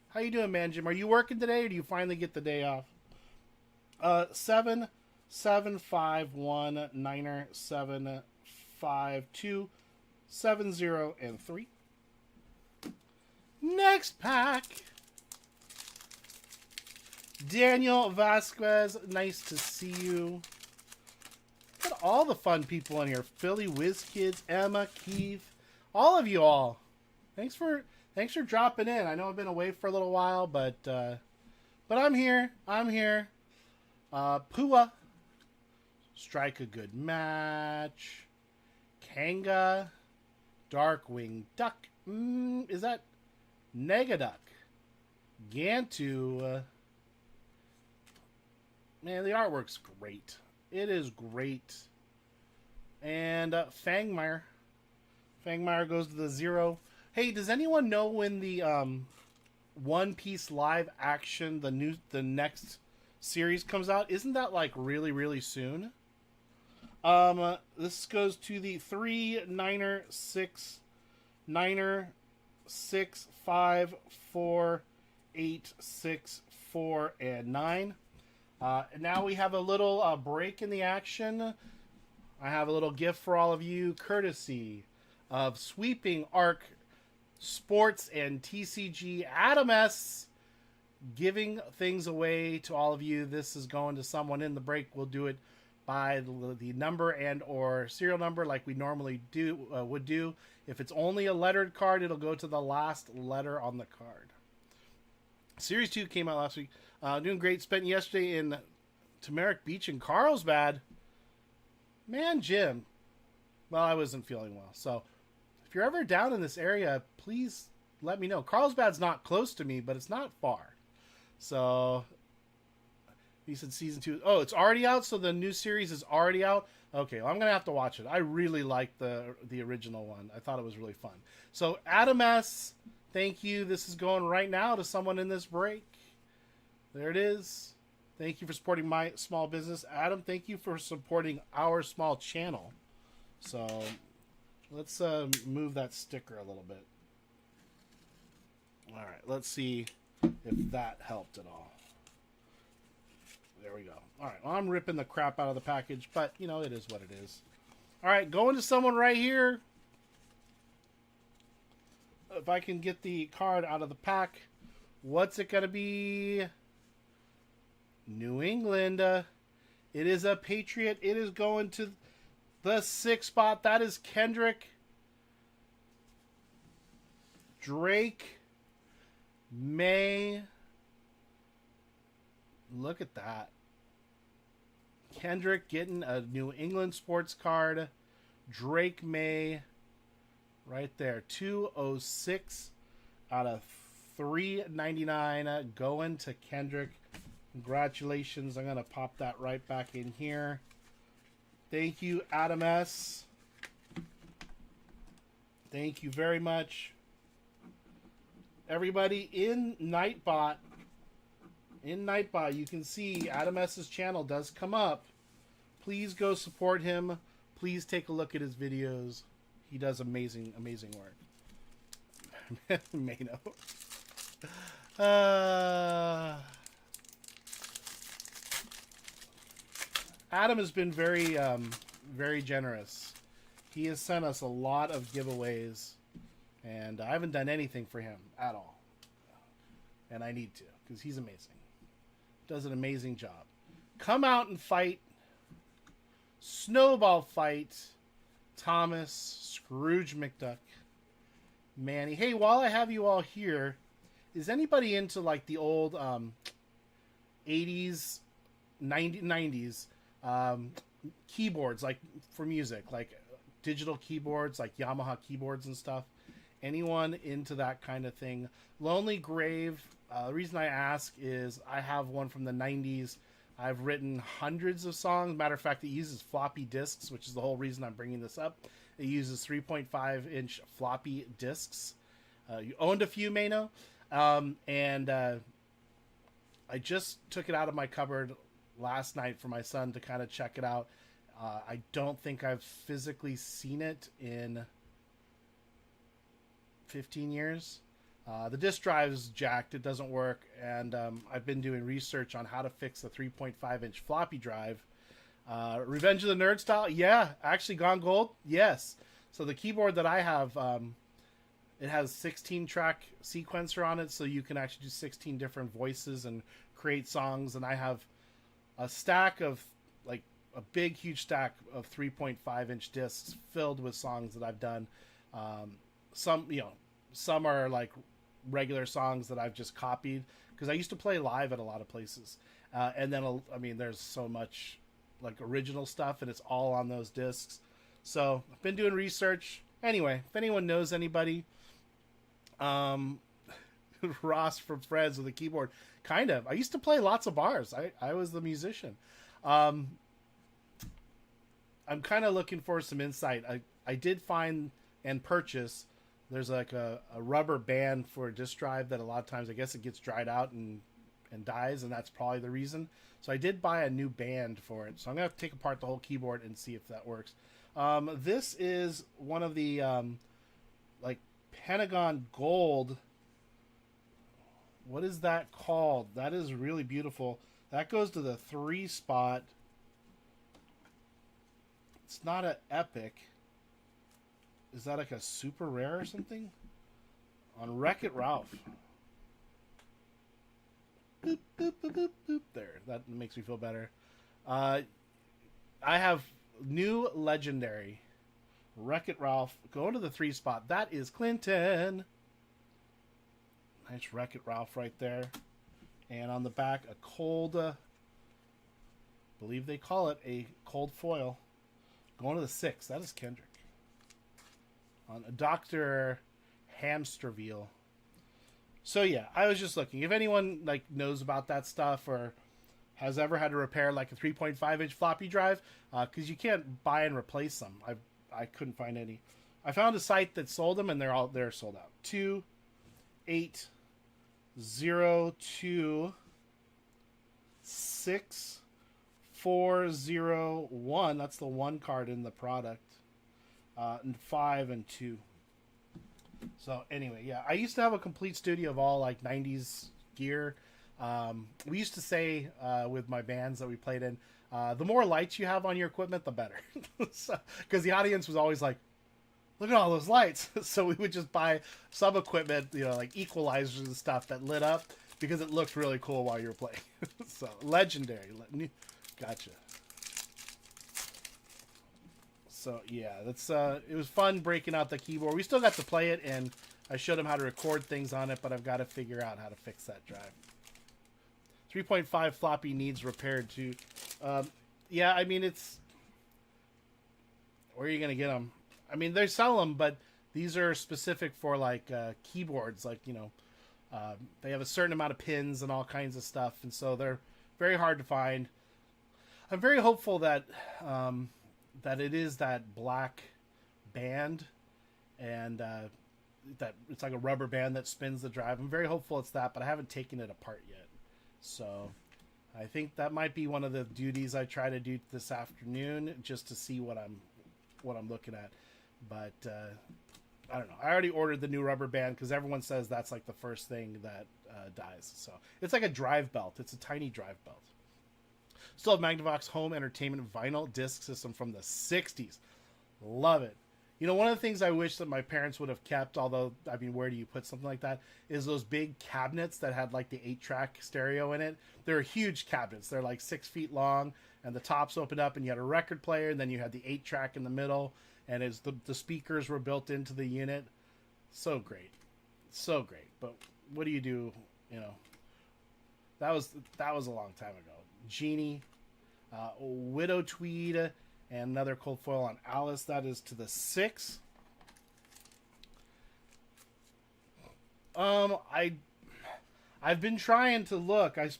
Speaker 1: How you doing, Man, Jim? Are you working today, or do you finally get the day off? 7, 7, 5, 1, 9er, 7, 5, 2, 7, 0, and 3. Next pack. Daniel Vasquez, nice to see you. Look at all the fun people in here. Philly Whiz Kids, Emma, Keith, all of you all. Thanks for dropping in. I know I've been away for a little while, but I'm here. Pua, Strike a Good Match, Kanga, Darkwing Duck. Is that Negaduck? Gantu. Man, the artwork's great. It is great. And Fangmire. Fangmire goes to the 0. Hey, does anyone know when the One Piece live action, the next series comes out? Isn't that like really, really soon? This goes to the 3, 9er, 6, 9er, 6, 5, 4, 8, 6, 4, and 9. Now we have a little break in the action. I have a little gift for all of you, courtesy of Sweeping Arc Sports and TCG. Adam S. giving things away to all of you. This is going to someone in the break. We'll do it by the number and or serial number like we normally would do. If it's only a lettered card, it'll go to the last letter on the card. Series 2 came out last week. Doing great. Spent yesterday in Tamarack Beach in Carlsbad. Man, Jim. Well, I wasn't feeling well. So, if you're ever down in this area, please let me know. Carlsbad's not close to me, but it's not far. So, he said season 2. Oh, it's already out? So the new series is already out? Okay, well, I'm going to have to watch it. I really liked the original one. I thought it was really fun. So, Adam S., thank you. This is going right now to someone in this break. There it is. Thank you for supporting my small business. Adam, thank you for supporting our small channel. So, let's move that sticker a little bit. All right, let's see if that helped at all. There we go. All right, well, I'm ripping the crap out of the package, but, you know, it is what it is. All right, going to someone right here. If I can get the card out of the pack, what's it going to be? New England. It is a Patriot. It is going to the 6th spot. That is Kendrick. Drake. May. Look at that. Kendrick getting a New England sports card. Drake May. Right there. 206 out of 399 going to Kendrick. Congratulations. I'm going to pop that right back in here. Thank you, Adam S. Thank you very much. Everybody in Nightbot, in Nightbot, you can see Adam S's channel does come up. Please go support him. Please take a look at his videos. He does amazing, amazing work. Mano. Adam has been very, very generous. He has sent us a lot of giveaways, and I haven't done anything for him at all. And I need to, because he's amazing. Does an amazing job. Come out and fight. Snowball fight. Thomas, Scrooge McDuck, Manny. Hey, while I have you all here, is anybody into like the old 80s, 90s keyboards, like for music, like digital keyboards, like Yamaha keyboards and stuff? Anyone into that kind of thing? Lonely Grave. The reason I ask is I have one from the 90s. I've written hundreds of songs. Matter of fact, it uses floppy disks, which is the whole reason I'm bringing this up. It uses 3.5-inch floppy disks. You owned a few, Mano. And I just took it out of my cupboard last night for my son to kind of check it out. I don't think I've physically seen it in 15 years. The disk drive is jacked. It doesn't work. And I've been doing research on how to fix the 3.5-inch floppy drive. Revenge of the Nerd style? Yeah. Actually gone gold? Yes. So the keyboard that I have, it has 16-track sequencer on it, so you can actually do 16 different voices and create songs. And I have a stack of, like, a big, huge stack of 3.5-inch discs filled with songs that I've done. Some are like regular songs that I've just copied because I used to play live at a lot of places. And then, I mean, there's so much like original stuff and it's all on those discs. So I've been doing research. Anyway, if anyone knows anybody, Ross from Fred's with a keyboard, kind of. I used to play lots of bars. I was the musician. I'm kind of looking for some insight. I did find and purchase, there's like a rubber band for a disk drive that a lot of times I guess it gets dried out and dies, and that's probably the reason. So I did buy a new band for it. So I'm going to take apart the whole keyboard and see if that works. This is one of the like Pentagon Gold. What is that called? That is really beautiful. That goes to the 3-spot. It's not an Epic. Is that like a super rare or something? On Wreck-It Ralph. Boop, boop, boop, boop, boop. There. That makes me feel better. I have new legendary Wreck-It Ralph. Going to the 3-spot. That is Clinton. Nice Wreck-It Ralph right there. And on the back, a cold, believe they call it a cold foil. Going to the 6. That is Kendrick. On a Dr. Hamsterville. So yeah, I was just looking. If anyone like knows about that stuff or has ever had to repair like a 3.5-inch floppy drive, because you can't buy and replace them. I couldn't find any. I found a site that sold them and they're sold out. 2802641. That's the one card in the product. And 5 and 2. So anyway, yeah, I used to have a complete studio of all like 90s gear. We used to say with my bands that we played in, the more lights you have on your equipment, the better. Because the audience was always like, look at all those lights. So we would just buy some equipment, like equalizers and stuff that lit up because it looked really cool while you were playing. So legendary. Gotcha. So yeah, that's it was fun breaking out the keyboard. We still got to play it, and I showed him how to record things on it, but I've got to figure out how to fix that drive. 3.5 floppy needs repaired too. Yeah, I mean it's where are you gonna get them? I mean they sell them, but these are specific for like keyboards. Like they have a certain amount of pins and all kinds of stuff, and so they're very hard to find. I'm very hopeful that. That it is that black band and that it's like a rubber band that spins the drive. I'm very hopeful it's that, but I haven't taken it apart yet. So I think that might be one of the duties I try to do this afternoon, just to see what I'm looking at. But I don't know. I already ordered the new rubber band because everyone says that's like the first thing that dies. So it's like a drive belt. It's a tiny drive belt. Still have Magnavox home entertainment vinyl disc system from the 60s. Love it. You know, one of the things I wish that my parents would have kept, although, I mean, where do you put something like that, is those big cabinets that had like the 8-track stereo in it. They're huge cabinets. They're like 6 feet long, and the tops opened up, and you had a record player, and then you had the 8-track in the middle, and the speakers were built into the unit. So great. So great. But what do you do, you know? That was a long time ago. Genie, Widow Tweed, and another cold foil on Alice. That is to the 6. I've been trying to look. I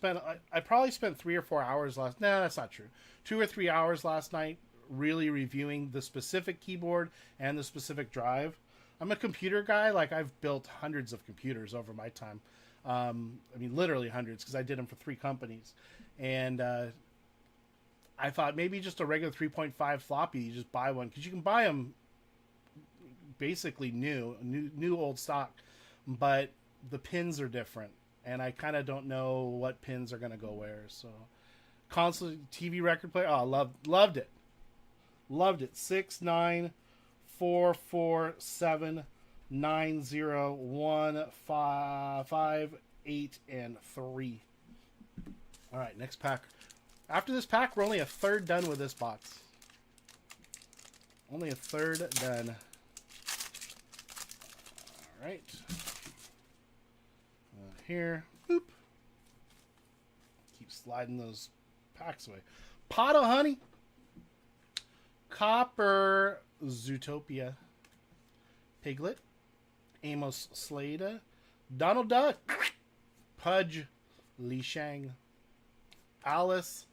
Speaker 1: probably spent 3 or 4 hours last. No, that's not true. 2 or 3 hours last night, really reviewing the specific keyboard and the specific drive. I'm a computer guy. Like, I've built hundreds of computers over my time. I mean, literally hundreds, because I did them for 3 companies. And I thought maybe just a regular 3.5 floppy, you just buy one, because you can buy them basically new old stock, but the pins are different, and I kind of don't know what pins are going to go where. So console, TV, record player, oh, loved it. 6, 9, 4, 4, 7, 9, 0, 1, 5, 8, and 3. All right, next pack. After this pack, we're only a third done with this box. Only a third done. All right. Here. Boop. Keep sliding those packs away. Pot of Honey. Copper Zootopia. Piglet. Amos Slade. Donald Duck. Pudge Li Shang. Alice.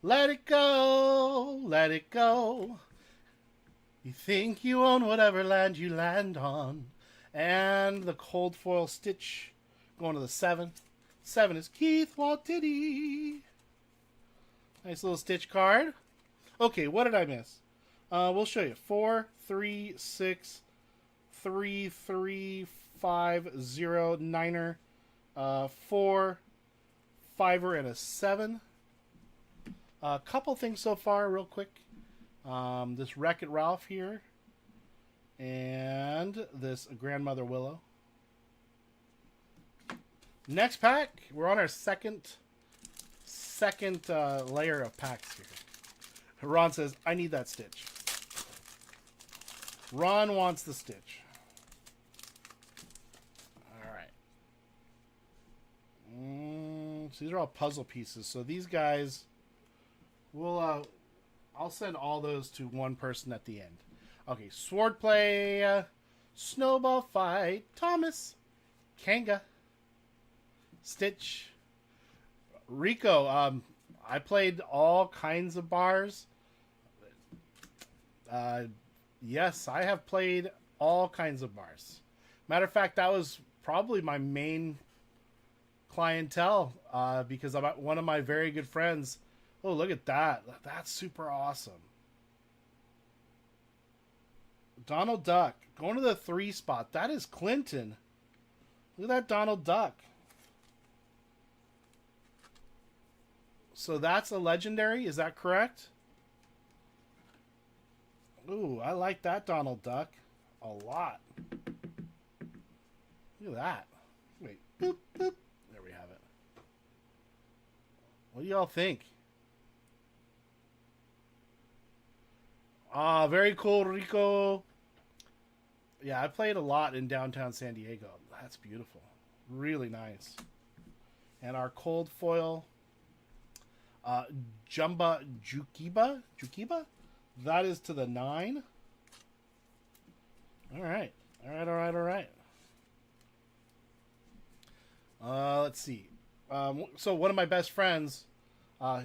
Speaker 1: Let it go, let it go. You think you own whatever land you land on. And the cold foil Stitch going to the 7. 7 is Keith Waltitty. Nice little Stitch card. Okay, what did I miss? We'll show you. 4, 3, 6, 3, 3, 5, 0, 9er, 4, 5er, and a 7. A couple things so far, real quick. This Wreck-It Ralph here, and this Grandmother Willow. Next pack, we're on our second layer of packs here. Ron says, "I need that Stitch." Ron wants the Stitch. All right. So these are all puzzle pieces. So these guys. I'll send all those to one person at the end. Okay, Swordplay, Snowball Fight, Thomas, Kanga, Stitch, Rico. I played all kinds of bars. Yes, I have played all kinds of bars. Matter of fact, that was probably my main clientele because one of my very good friends. Oh, look at that. That's super awesome. Donald Duck. Going to the 3 spot. That is Clinton. Look at that Donald Duck. So that's a legendary. Is that correct? Ooh, I like that Donald Duck a lot. Look at that. Wait. Boop, boop. There we have it. What do y'all think? Ah, very cool, Rico. Yeah, I played a lot in downtown San Diego. That's beautiful. Really nice. And our cold foil, Jumba Jukiba? That is to the 9. All right. Let's see. So one of my best friends, a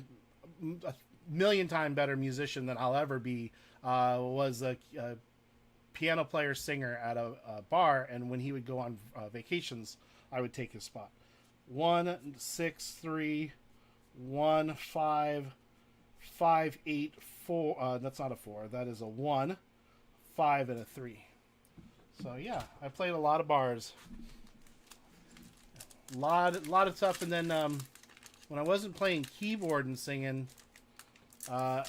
Speaker 1: million-time better musician than I'll ever be, was a piano player singer at a bar, and when he would go on vacations, I would take his spot. 163 15584. That's not a 4. That is a 1, 5, and a 3. So yeah, I played a lot of bars. Lot of stuff, and then when I wasn't playing keyboard and singing, it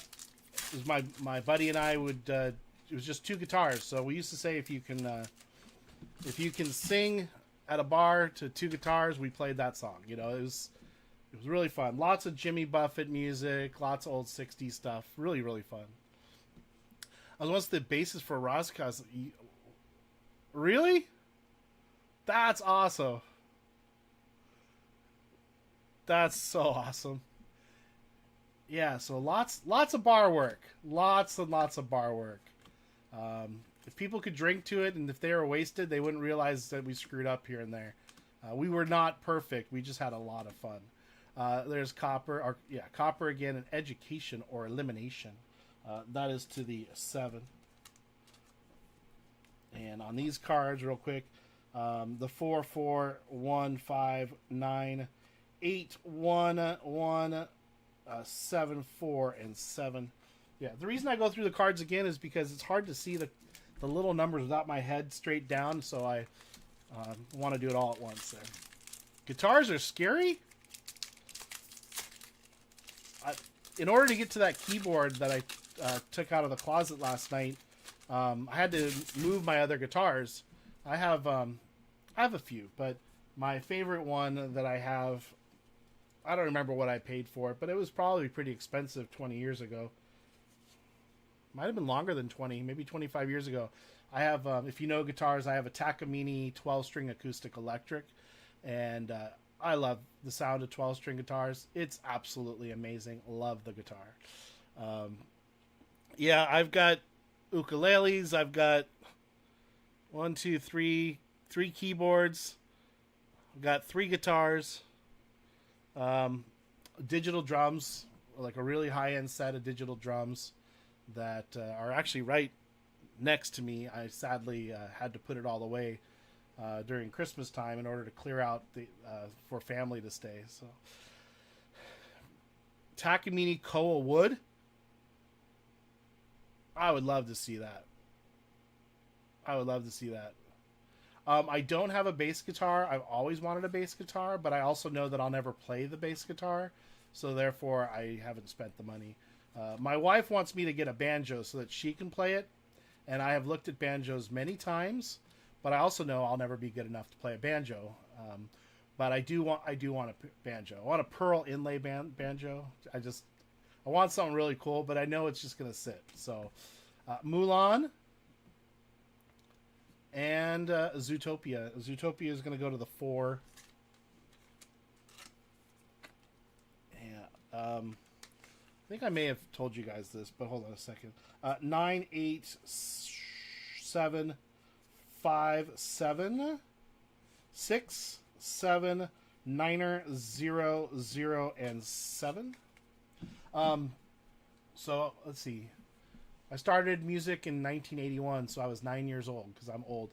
Speaker 1: was my buddy and I would. It was just 2 guitars, so we used to say if you can sing at a bar to 2 guitars, we played that song. You know, it was really fun. Lots of Jimmy Buffett music, lots of old '60s stuff. Really, really fun. I was once the bassist for Roscos. Really? That's awesome. That's so awesome. Yeah, so lots of bar work. Lots and lots of bar work. If people could drink to it and if they were wasted, they wouldn't realize that we screwed up here and there. We were not perfect. We just had a lot of fun. There's copper. Copper again, and education or elimination. That is to the 7. And on these cards, real quick, the 4, 4, 1, 5, 9, 8, 1, 1, 7, 4, and 7. Yeah, the reason I go through the cards again is because it's hard to see the little numbers without my head straight down, so I want to do it all at once there. Guitars are scary. In order to get to that keyboard that I took out of the closet last night, I had to move my other guitars. I have a few, but my favorite one that I have, I don't remember what I paid for it, but it was probably pretty expensive 20 years ago. Might have been longer than 20, maybe 25 years ago. I have, if you know guitars, I have a Takamine 12-string acoustic electric, and I love the sound of 12-string guitars. It's absolutely amazing. Love the guitar. Yeah, I've got ukuleles. I've got 3 keyboards. I've got 3 guitars. Digital drums, like a really high-end set of digital drums that are actually right next to me. I sadly had to put it all away during Christmas time in order to clear out for family to stay. So, Takamine Koa wood. I would love to see that. I don't have a bass guitar. I've always wanted a bass guitar, but I also know that I'll never play the bass guitar, so therefore I haven't spent the money. My wife wants me to get a banjo so that she can play it, and I have looked at banjos many times, but I also know I'll never be good enough to play a banjo. But I do want a banjo. I want a pearl inlay banjo. I want something really cool, but I know it's just gonna sit. So, Mulan and Zootopia. Zootopia is gonna go to the 4. Yeah. I think I may have told you guys this, but hold on a second. 9, 8, 7, 5, 7, 6, 7, 9, 0, 0, and 7. So let's see. I started music in 1981, so I was 9 years old because I'm old.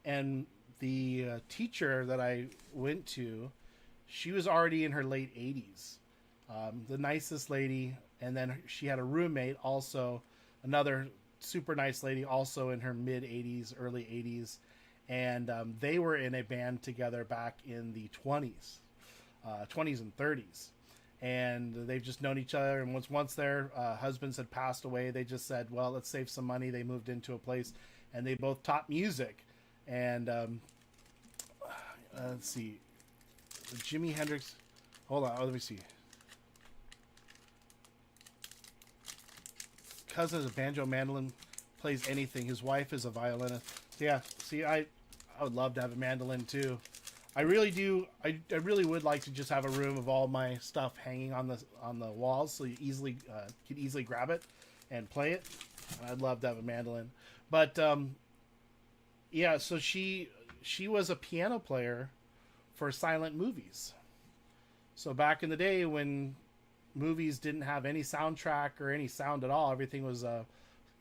Speaker 1: And the teacher that I went to, she was already in her late 80s. The nicest lady, and then she had a roommate, also another super nice lady, also in her mid 80s, early 80s, and they were in a band together back in the 20s and 30s, and they've just known each other. And once their husbands had passed away, they just said, well, let's save some money. They moved into a place, and they both taught music. And let's see, Jimi Hendrix. Hold on, let me see. Cousin is a banjo, mandolin, plays anything. His wife is a violinist. So yeah, see, I would love to have a mandolin too. I really do. I really would like to just have a room of all my stuff hanging on the walls, so you could easily grab it and play it. I'd love to have a mandolin. But yeah, so she was a piano player for silent movies. So back in the day when movies didn't have any soundtrack or any sound at all, everything was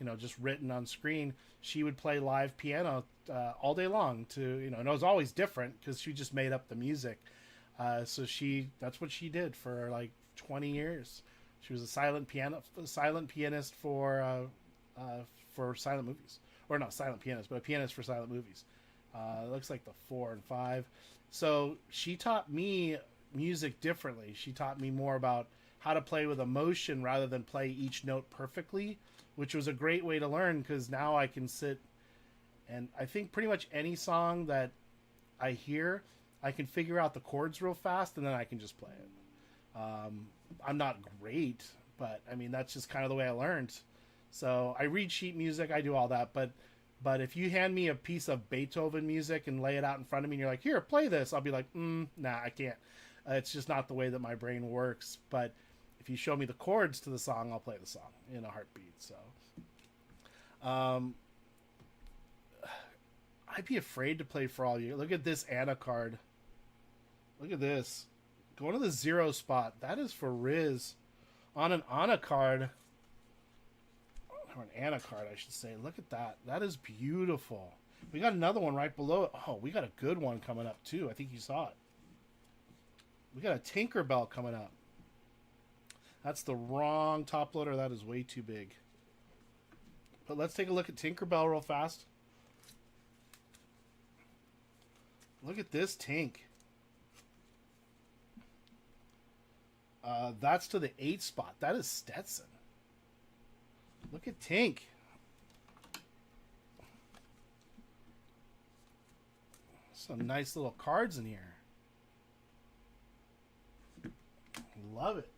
Speaker 1: you know, just written on screen. She would play live piano all day long to, you know, and it was always different because she just made up the music. So that's what she did for like 20 years. She was a silent pianist for silent movies, or not silent pianist, but a pianist for silent movies. It looks like the 4 and 5. So she taught me music differently. She taught me more about how to play with emotion rather than play each note perfectly, which was a great way to learn because now I can sit and I think pretty much any song that I hear, I can figure out the chords real fast and then I can just play it. I'm not great, but I mean, that's just kind of the way I learned. So I read sheet music, I do all that, but if you hand me a piece of Beethoven music and lay it out in front of me and you're like, here, play this, I'll be like, nah, I can't. It's just not the way that my brain works. But if you show me the chords to the song, I'll play the song in a heartbeat. So I'd be afraid to play for all you. Look at this Anna card. Look at this. Going to the 0 spot. That is for Riz. On an Anna card. Or an Anna card, I should say. Look at that. That is beautiful. We got another one right below it. Oh, we got a good one coming up, too. I think you saw it. We got a Tinkerbell coming up. That's the wrong top loader. That is way too big. But let's take a look at Tinkerbell real fast. Look at this Tink. That's to the 8 spot. That is Stetson. Look at Tink. Some nice little cards in here. Love it.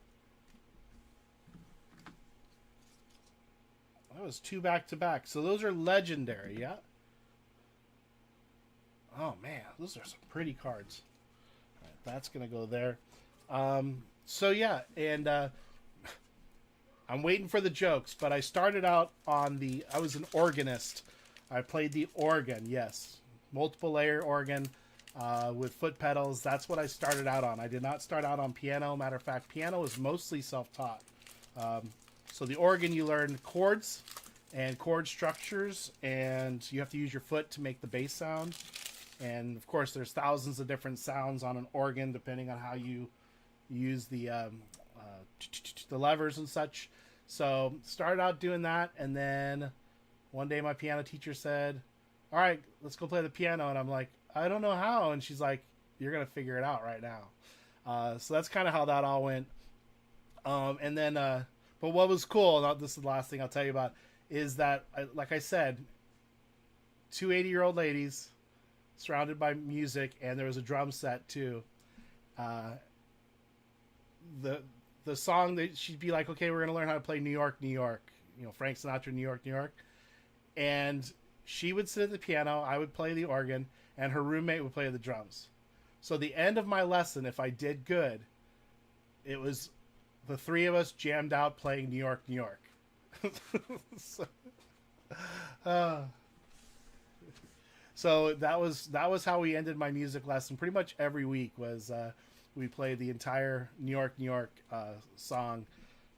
Speaker 1: That was 2 back-to-back. So those are legendary, yeah? Oh, man. Those are some pretty cards. All right, that's going to go there. So, yeah. And I'm waiting for the jokes. But I started out on the... I was an organist. I played the organ, yes. Multiple layer organ with foot pedals. That's what I started out on. I did not start out on piano. Matter of fact, piano is mostly self-taught. So the organ, you learn chords and chord structures, and you have to use your foot to make the bass sound. And of course, there's thousands of different sounds on an organ depending on how you use the levers and such. So started out doing that, and then one day my piano teacher said, "All right, let's go play the piano." And I'm like, "I don't know how." And she's like, "You're gonna figure it out right now." So that's kind of how that all went. And then, but what was cool, and this is the last thing I'll tell you about, is that, like I said, 2 80-year-old ladies surrounded by music, and there was a drum set too. The song that she'd be like, "Okay, we're gonna learn how to play New York, New York," you know, Frank Sinatra, New York, New York, and she would sit at the piano, I would play the organ, and her roommate would play the drums. So the end of my lesson, if I did good, it was the 3 of us jammed out playing New York, New York. So that was how we ended my music lesson. Pretty much every week was we played the entire New York, New York song,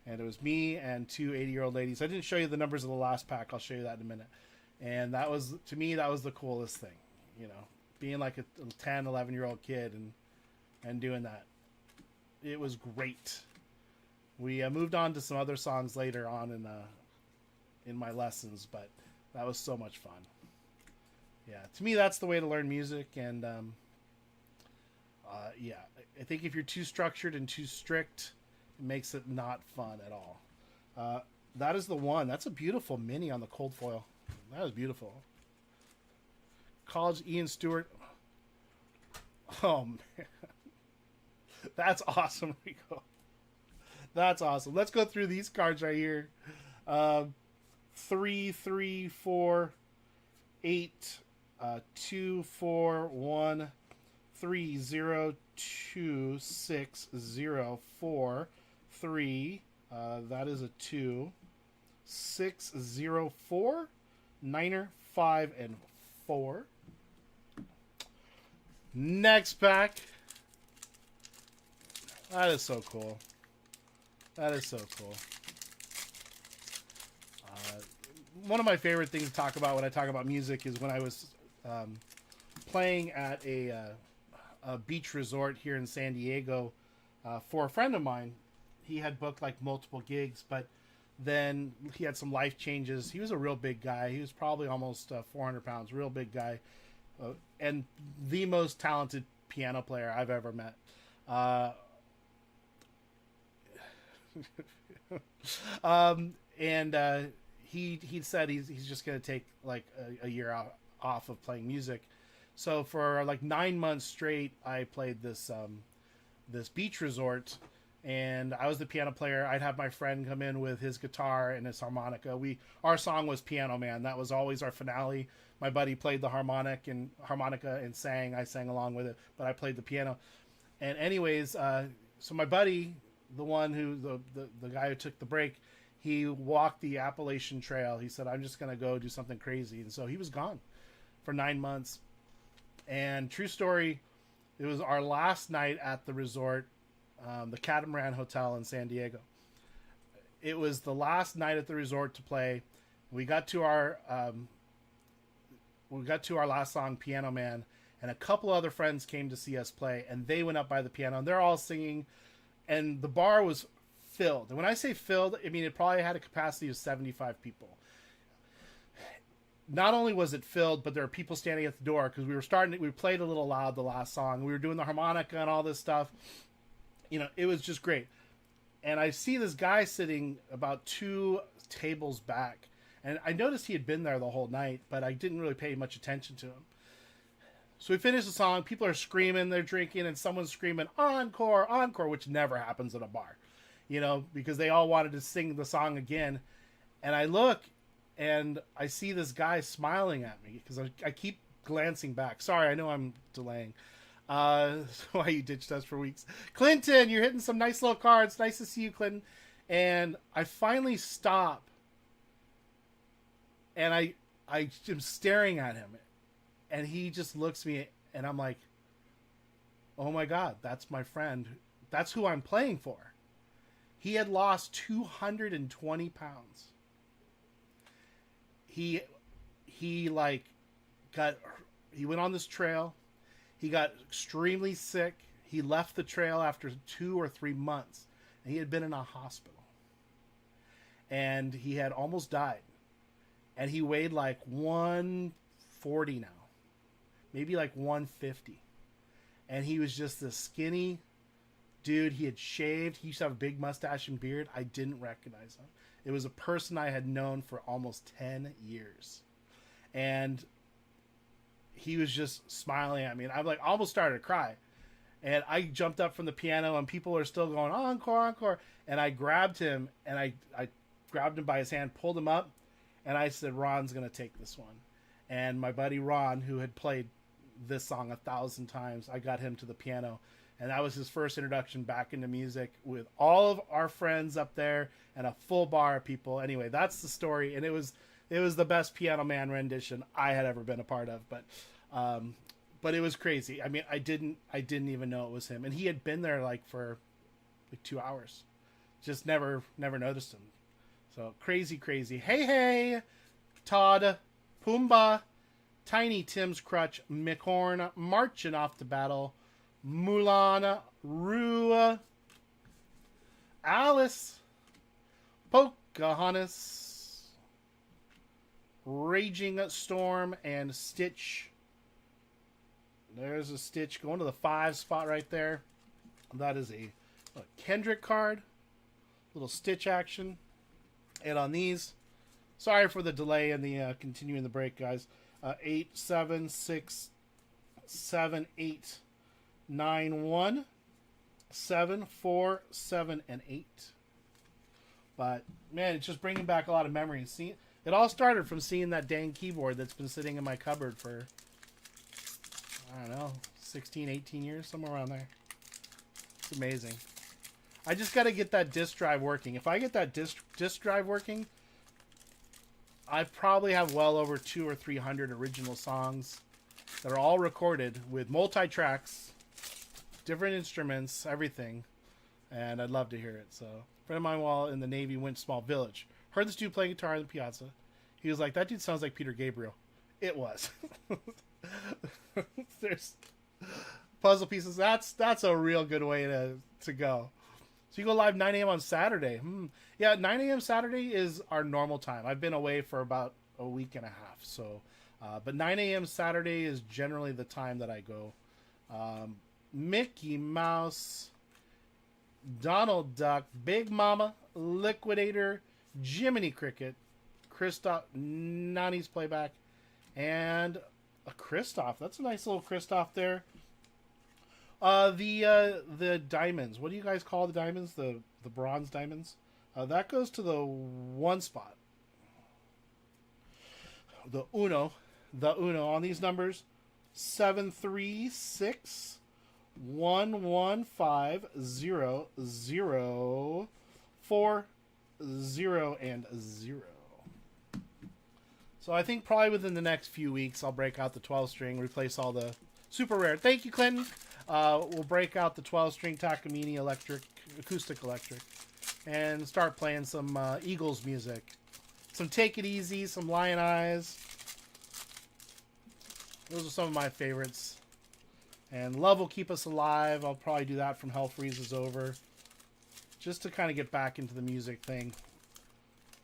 Speaker 1: and it was me and 2 80-year-old ladies. I didn't show you the numbers of the last pack. I'll show you that in a minute. And that was, to me, that was the coolest thing, you know, being like a 10, 11-year-old kid and doing that. It was great. We moved on to some other songs later on in my lessons, but that was so much fun. Yeah, to me, that's the way to learn music. And yeah, I think if you're too structured and too strict, it makes it not fun at all. That is the one. That's a beautiful mini on the cold foil. That is beautiful. College Ian Stewart. Oh, man. That's awesome, Rico. That's awesome. Let's go through these cards right here. 3, 3, 4, 8, 2, 4, 1, 3, 0, 2, 6, 0, 4, 3. That is a 2. 6, 0, 4. Niner, 5, and 4. Next pack. That is so cool. That is so cool. one of my favorite things to talk about when I talk about music is when I was playing at a beach resort here in San Diego for a friend of mine. He had booked like multiple gigs, but then he had some life changes. He was a real big guy. He was probably almost 400 pounds, real big guy, and the most talented piano player I've ever met. He said he's just going to take like a year off of playing music. So for like 9 months straight, I played this beach resort, and I was the piano player. I'd have my friend come in with his guitar and his harmonica. Our song was Piano Man. That was always our finale. My buddy played the harmonica and sang. I sang along with it, but I played the piano. And anyways, so my buddy, the one who the guy who took the break, he walked the Appalachian Trail. He said, "I'm just gonna go do something crazy," and so he was gone for 9 months. And true story, it was our last night at the resort, the Catamaran Hotel in San Diego. It was the last night at the resort to play. We got to our last song, Piano Man, and a couple other friends came to see us play, and they went up by the piano, and they're all singing, and the bar was filled. And when I say filled, I mean it probably had a capacity of 75 people. Not only was it filled, but there were people standing at the door because we played a little loud the last song. We were doing the harmonica and all this stuff. You know, it was just great. And I see this guy sitting about 2 tables back. And I noticed he had been there the whole night, but I didn't really pay much attention to him. So we finished the song. People are screaming, they're drinking, and someone's screaming, "Encore, encore," which never happens at a bar. You know, because they all wanted to sing the song again. And I look, and I see this guy smiling at me because I keep glancing back. Sorry, I know I'm delaying. Why you ditched us for weeks. Clinton, you're hitting some nice little cards. Nice to see you, Clinton. And I finally stop. And I am staring at him. And he just looks at me, and I'm like, oh my God, that's my friend. That's who I'm playing for. He had lost 220 pounds. He went on this trail. He got extremely sick. He left the trail after 2 or 3 months, and he had been in a hospital. And he had almost died. And he weighed like 140 now, maybe like 150. And he was just this skinny dude. He had shaved. He used to have a big mustache and beard. I didn't recognize him. It was a person I had known for almost 10 years. And he was just smiling at me. And I almost started to cry. And I jumped up from the piano, and people are still going, "Encore, encore." And I grabbed him, and I grabbed him by his hand, pulled him up, and I said, "Ron's going to take this one." And my buddy Ron, who had played this song 1,000 times, I got him to the piano. And that was his first introduction back into music with all of our friends up there and a full bar of people. Anyway, that's the story. And it was the best Piano Man rendition I had ever been a part of. But it was crazy. I mean, I didn't even know it was him. And he had been there for 2 hours. Just never noticed him. So crazy. Hey, Todd, Pumbaa, Tiny Tim's Crutch, Mikhorn, marching off to battle. Mulan, Rua, Alice, Pocahontas, Raging Storm, and Stitch. There's a Stitch going to the 5 spot right there. That is a Kendrick card. Little Stitch action. And on these, sorry for the delay and the continuing the break, guys. 8, 7, 6, 7, 8. 9, 1, 7, 4, 7, and 8. But man, it's just bringing back a lot of memories. See, it all started from seeing that dang keyboard that's been sitting in my cupboard for, I don't know, 16, 18 years, somewhere around there. It's amazing. I just got to get that disk drive working. If I get that disk drive working, I probably have well over 200 or 300 original songs that are all recorded with multi-tracks, different instruments, everything. And I'd love to hear it. So, a friend of mine while in the Navy went to Small Village. Heard this dude playing guitar in the piazza. He was like, that dude sounds like Peter Gabriel. It was. There's puzzle pieces. That's a real good way to go. So you go live 9 a.m. on Saturday. Yeah, 9 a.m. Saturday is our normal time. I've been away for about a week and a half. So, but 9 a.m. Saturday is generally the time that I go. Mickey Mouse, Donald Duck, Big Mama, Liquidator, Jiminy Cricket, Kristoff, Nani's Playback, and a Kristoff. That's a nice little Kristoff there. The diamonds. What do you guys call the diamonds? The bronze diamonds? That goes to the one spot. The Uno on these numbers. 736 115 0 4 0 and 0. So I think probably within the next few weeks I'll break out the 12 string, replace all the super rare. Thank you, Clinton. We'll break out the 12-string Takamine acoustic electric, and start playing some Eagles music. Some Take It Easy, some Lion Eyes. Those are some of my favorites. And Love Will Keep Us Alive. I'll probably do that from Hell Freezes Over, just to kind of get back into the music thing.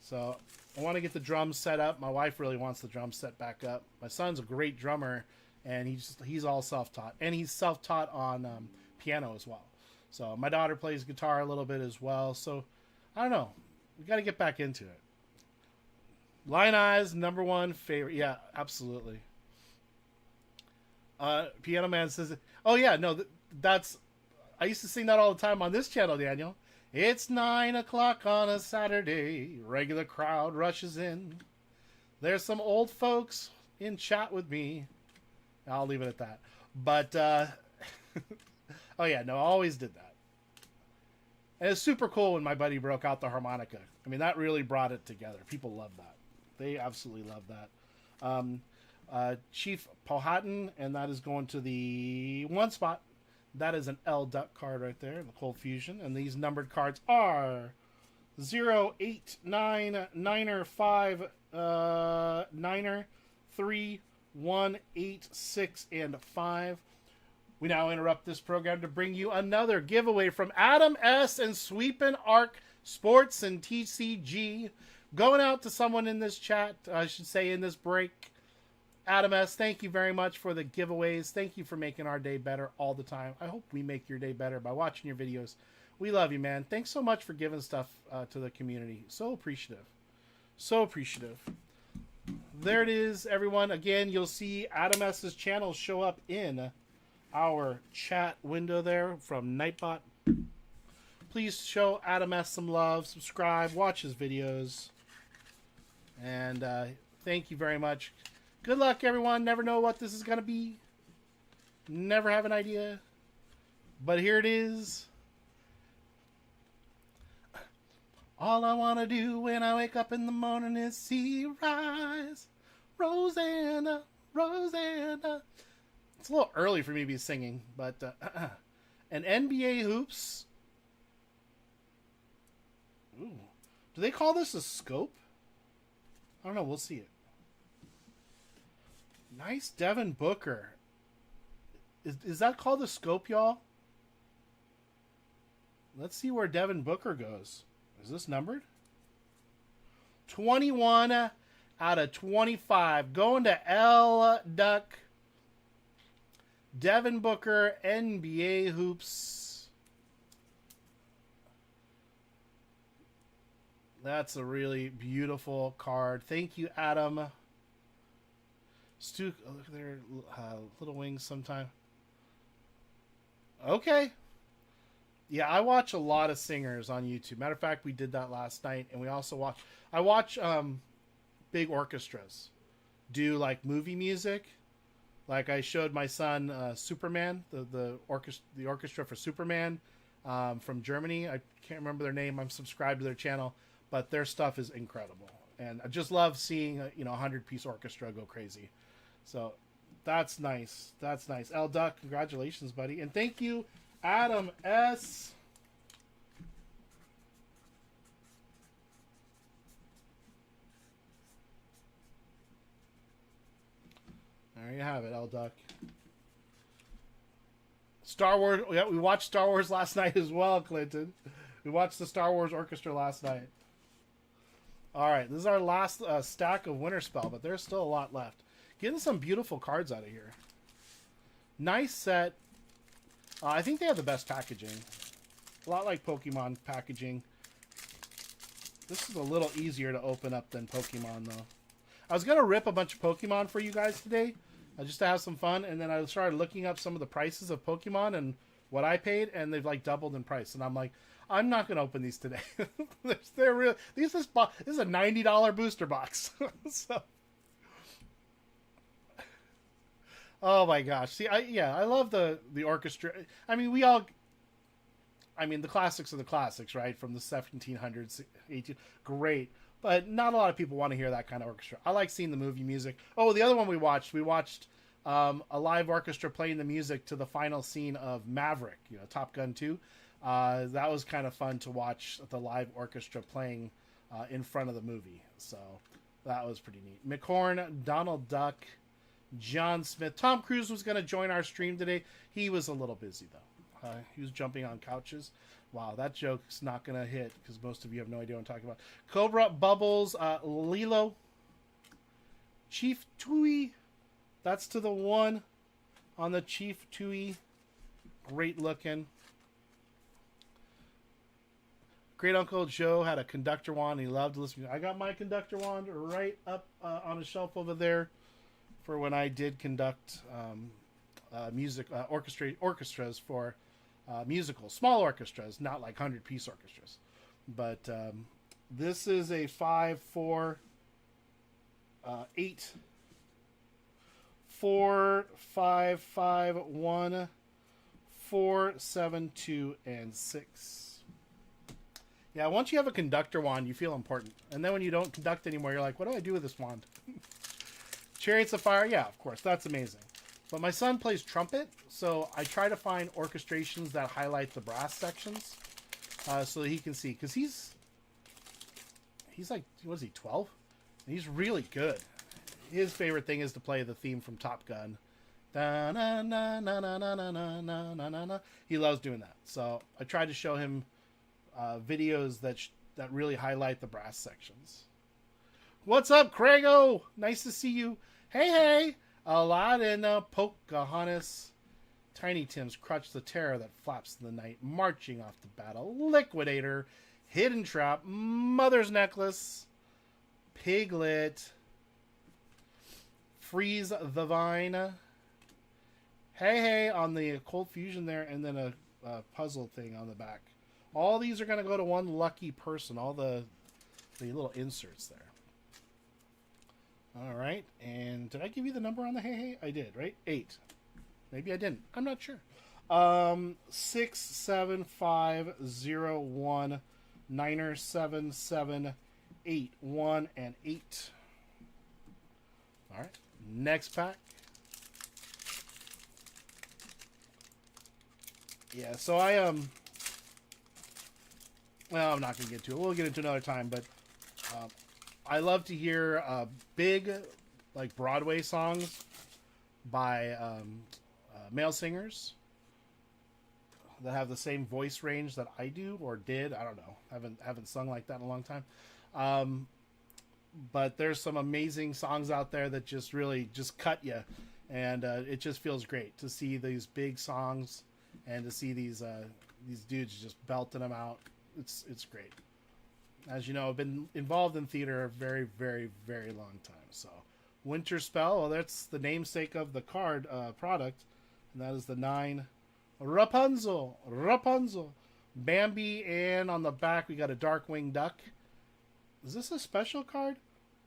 Speaker 1: So I want to get the drums set up. My wife really wants the drums set back up. My son's a great drummer, and he's all self-taught. And he's self-taught on piano as well. So my daughter plays guitar a little bit as well. So I don't know. We got to get back into it. Lion Eyes, #1 favorite. Yeah, absolutely. Piano Man says, oh yeah, no, that's, I used to sing that all the time on this channel, Daniel. It's 9 o'clock on a Saturday. Regular crowd rushes in. There's some old folks in chat with me. I'll leave it at that. But, oh yeah, no, I always did that. And it's super cool when my buddy broke out the harmonica. I mean, that really brought it together. People love that. They absolutely love that. Chief Powhatan, and that is going to the one spot. That is an L Duck card right there, the Cold Fusion. And these numbered cards are 0, 8, 9, 9er, 5, 9er, 3, 1, 8, 6, and 5. We now interrupt this program to bring you another giveaway from Adam S. and Sweepin' Arc Sports and TCG. Going out to someone in this chat, I should say in this break. Adam S., thank you very much for the giveaways. Thank you for making our day better all the time. I hope we make your day better by watching your videos. We love you, man. Thanks so much for giving stuff to the community. So appreciative. So appreciative. There it is, everyone. Again, you'll see Adam S.'s channel show up in our chat window there from Nightbot. Please show Adam S. some love. Subscribe. Watch his videos. And thank you very much. Good luck, everyone. Never know what this is going to be. Never have an idea. But here it is. All I want to do when I wake up in the morning is see you rise. Rosanna, Rosanna. It's a little early for me to be singing, but an NBA Hoops. Ooh. Do they call this a scope? I don't know. We'll see it. Nice Devin Booker. Is that called a scope, y'all? Let's see where Devin Booker goes. Is this numbered? 21 out of 25. Going to L Duck. Devin Booker, NBA Hoops. That's a really beautiful card. Thank you, Adam. Stu, look at their little wings sometime. Okay. Yeah, I watch a lot of singers on YouTube. Matter of fact, we did that last night, and we also watch. I watch big orchestras do like movie music. Like I showed my son Superman, the orchestra for Superman from Germany. I can't remember their name. I'm subscribed to their channel, but their stuff is incredible, and I just love seeing a 100-piece orchestra go crazy. So that's nice. That's nice. L Duck, congratulations, buddy, and thank you, Adam S. you have it, L Duck. Star Wars. Yeah, we watched Star Wars last night as well, Clinton. We watched the Star Wars Orchestra last night. All right, this is our last stack of Winterspell, but there's still a lot left. Getting some beautiful cards out of here. Nice set. I think they have the best packaging. A lot like Pokemon packaging. This is a little easier to open up than Pokemon, though. I was going to rip a bunch of Pokemon for you guys today, just to have some fun, and then I started looking up some of the prices of Pokemon and what I paid, and they've like doubled in price. And I'm like, I'm not going to open these today. They're real. This is a $90 booster box. So, oh my gosh! See, I love the orchestra. I mean, the classics are the classics, right? From the 1700s, 18. Great. But not a lot of people want to hear that kind of orchestra. I like seeing the movie music. Oh, the other one we watched a live orchestra playing the music to the final scene of Maverick, Top Gun 2. That was kind of fun to watch the live orchestra playing in front of the movie. So that was pretty neat. McHorn, Donald Duck, John Smith. Tom Cruise was going to join our stream today. He was a little busy, though. He was jumping on couches. Wow, that joke's not going to hit because most of you have no idea what I'm talking about. Cobra, Bubbles, Lilo, Chief Tui. That's to the one on the Chief Tui. Great looking. Great Uncle Joe had a conductor wand. He loved listening. I got my conductor wand right up on a shelf over there for when I did conduct music orchestras for musicals, small orchestras, not like 100-piece orchestras. But this is a 5, 4, 8, 4, 5, 5, 1, 4, 7, 2, and 6. Yeah, once you have a conductor wand, you feel important. And then when you don't conduct anymore, you're like, what do I do with this wand? Chariots of Fire, yeah, of course, that's amazing. But my son plays trumpet, so I try to find orchestrations that highlight the brass sections so that he can see. Because he's like, what is he, 12? And he's really good. His favorite thing is to play the theme from Top Gun. Da, na, na, na, na, na, na, na, na, na, na. He loves doing that. So I tried to show him videos that really highlight the brass sections. What's up, Craigo? Nice to see you. Hey. Aladdin, Pocahontas, Tiny Tim's Crutch the Terror that flaps in the night, marching off to battle, Liquidator, Hidden Trap, Mother's Necklace, Piglet, Freeze the Vine, Hey on the Cold Fusion there, and then a puzzle thing on the back. All these are going to go to one lucky person, all the little inserts there. All right, and did I give you the number on the hey? I did, right? 8. Maybe I didn't. I'm not sure. 6 7 5 0 1 9 7 7 8 1 and 8. All right, next pack. Yeah, so well, I'm not going to get to it. We'll get into it another time, but I love to hear big, like Broadway songs by male singers that have the same voice range that I do or did. I don't know. Haven't sung like that in a long time. But there's some amazing songs out there that just really just cut you, and it just feels great to see these big songs and to see these dudes just belting them out. It's great. As you know, I've been involved in theater a very, very, very long time. So, Winterspell, well, that's the namesake of the card product, and that is the 9 Rapunzel, Bambi, and on the back we got a Darkwing Duck. Is this a special card?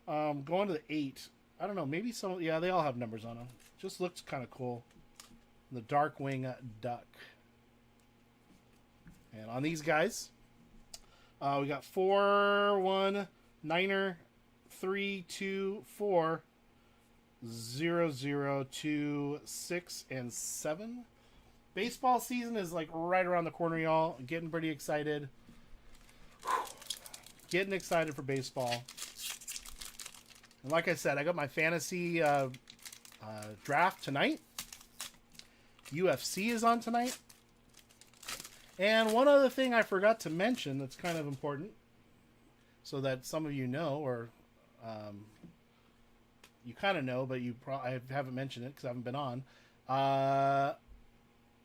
Speaker 1: Going to the 8. I don't know. Maybe some. Yeah, they all have numbers on them. Just looks kind of cool. The Darkwing Duck. And on these guys, we got 4 1 9 3 2 4 0 0 2 6 and 7. Baseball season is like right around the corner, y'all. Getting pretty excited. Getting excited for baseball. And like I said, I got my fantasy draft tonight. UFC is on tonight. And one other thing I forgot to mention that's kind of important, so that some of you know, or you kind of know, but I haven't mentioned it because I haven't been on.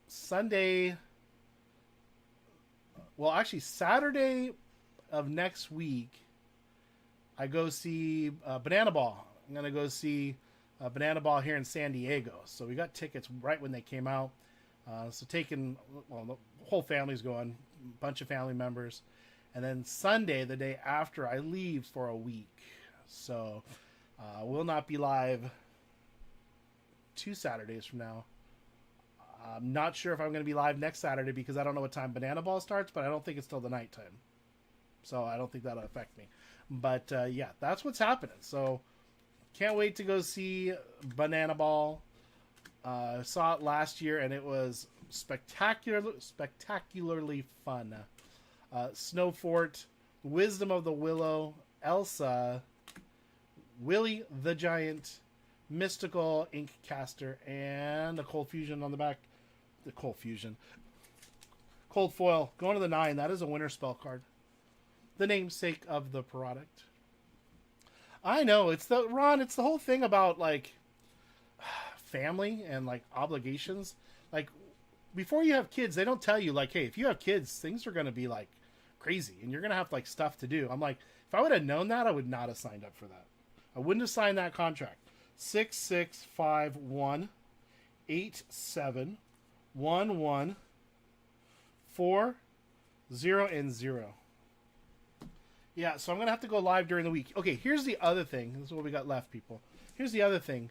Speaker 1: Sunday, well, actually Saturday of next week, I go see Banana Ball. I'm going to go see Banana Ball here in San Diego. So we got tickets right when they came out. So the whole family's going, a bunch of family members. And then Sunday, the day after, I leave for a week. So we'll not be live 2 Saturdays from now. I'm not sure if I'm going to be live next Saturday because I don't know what time Banana Ball starts, but I don't think it's till the nighttime. So I don't think that'll affect me. But yeah, that's what's happening. So can't wait to go see Banana Ball. Saw it last year and it was spectacularly fun. Snow Fort, Wisdom of the Willow, Elsa, Willie the Giant, Mystical Ink Caster, and a Cold Fusion on the back. The Cold Fusion. Cold Foil. Going to the 9. That is a Winterspell card. The namesake of the product. I know. It's the whole thing about, like, family and, like, obligations. Like, before you have kids, they don't tell you, like, hey, if you have kids, things are going to be, like, crazy. And you're going to have, like, stuff to do. I'm like, if I would have known that, I would not have signed up for that. I wouldn't have signed that contract. 6651 87 11 40 and 0. Yeah, so I'm going to have to go live during the week. Okay, here's the other thing. This is what we got left, people. Here's the other thing.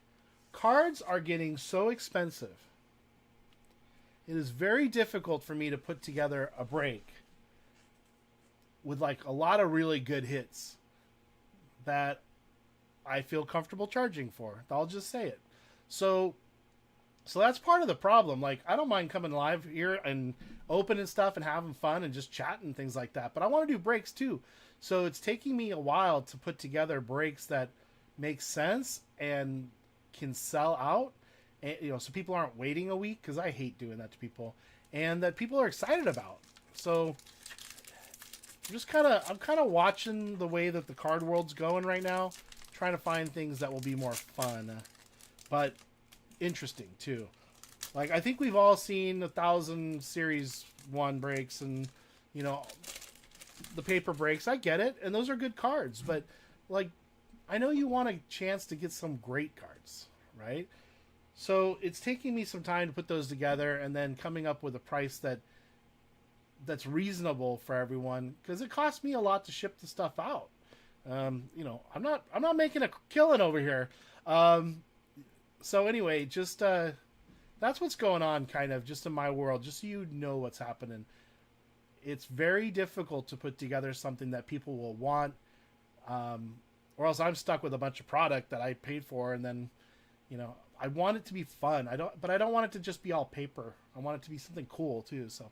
Speaker 1: Cards are getting so expensive. It is very difficult for me to put together a break with, like, a lot of really good hits that I feel comfortable charging for. I'll just say it. So that's part of the problem. Like, I don't mind coming live here and opening stuff and having fun and just chatting and things like that. But I want to do breaks too. So it's taking me a while to put together breaks that make sense and can sell out. And, so people aren't waiting a week, because I hate doing that to people, and that people are excited about. So I'm kind of watching the way that the card world's going right now, trying to find things that will be more fun, but interesting too. Like, I think we've all seen 1,000 Series 1 breaks and, the paper breaks. I get it, and those are good cards, but, like, I know you want a chance to get some great cards, right? So it's taking me some time to put those together and then coming up with a price that's reasonable for everyone, because it costs me a lot to ship the stuff out. I'm not making a killing over here. So anyway, just that's what's going on, kind of, just in my world, just so you know what's happening. It's very difficult to put together something that people will want, or else I'm stuck with a bunch of product that I paid for, and then, I want it to be fun. But I don't want it to just be all paper. I want it to be something cool too. So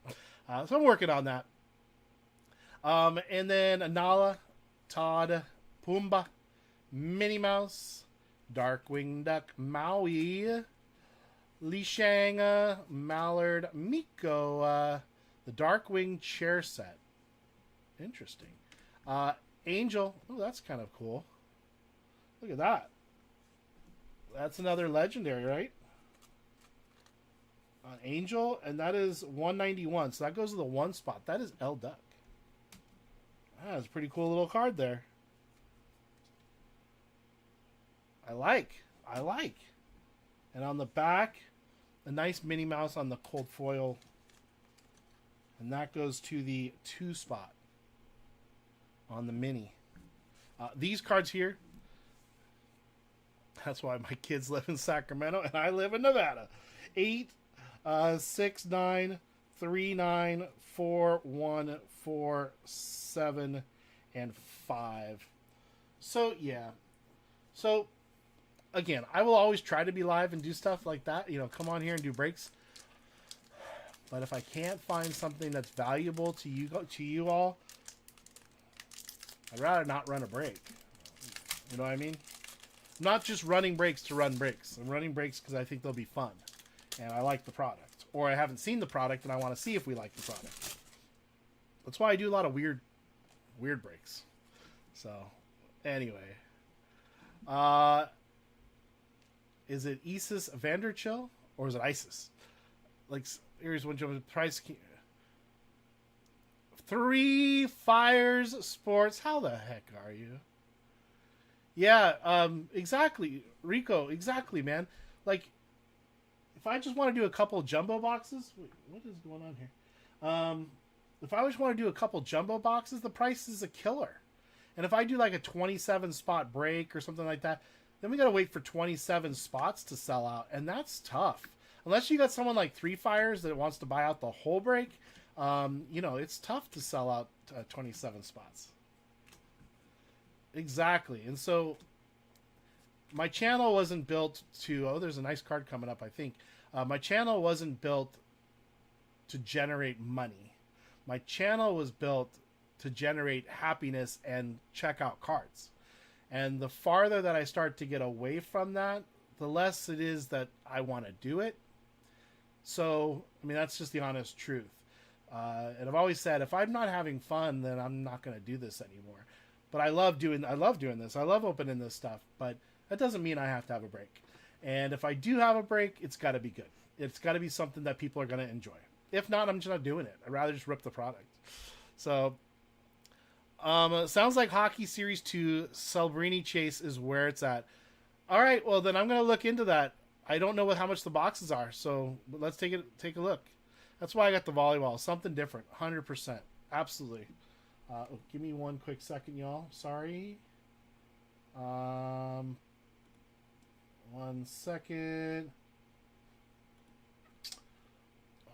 Speaker 1: I'm working on that. And then Anala, Todd, Pumbaa, Minnie Mouse, Darkwing Duck, Maui, Li Shang, Mallard, Miko, the Darkwing chair set. Interesting. Angel. Oh, that's kind of cool. Look at that. That's another legendary, right? Angel, and that is 191. So that goes to the 1 spot. That is L Duck. That's a pretty cool little card there. I like. And on the back, a nice Minnie Mouse on the cold foil. And that goes to the 2 spot on the mini. These cards here, that's why my kids live in Sacramento and I live in Nevada. 8, 6, 9, 3, 9, 4, 1, 4, 7, and 5. So, yeah. So, again, I will always try to be live and do stuff like that. Come on here and do breaks. But if I can't find something that's valuable to you all, I'd rather not run a break. You know what I mean? I'm not just running breaks to run breaks. I'm running breaks because I think they'll be fun. And I like the product. Or I haven't seen the product and I want to see if we like the product. That's why I do a lot of weird breaks. So, anyway. Is it Isis Vanderchill? Or is it ISIS? Like, here's one jump price. 3 Fires Sports. How the heck are you? Yeah, exactly. Rico, exactly, man. Like, if I just want to do a couple jumbo boxes. Wait, what is going on here? If I just want to do a couple jumbo boxes, the price is a killer. And if I do like a 27 spot break or something like that, then we got to wait for 27 spots to sell out. And that's tough. Unless you got someone like 3 Fires that wants to buy out the whole break, you know, it's tough to sell out 27 spots. Exactly. And so my channel wasn't built to... Oh, there's a nice card coming up, I think. My channel wasn't built to generate money. My channel was built to generate happiness and check out cards. And the farther that I start to get away from that, the less it is that I want to do it. So, I mean, that's just the honest truth. And I've always said, if I'm not having fun, then I'm not going to do this anymore. But I love doing this. I love opening this stuff. But that doesn't mean I have to have a break. And if I do have a break, it's got to be good. It's got to be something that people are going to enjoy. If not, I'm just not doing it. I'd rather just rip the product. So, sounds like Hockey Series 2 Celebrini Chase is where it's at. All right, well, then I'm going to look into that. I don't know how much the boxes are, so let's take a look. That's why I got the volleyball. Something different. 100%. Absolutely. Give me one quick second, y'all. Sorry. 1 second.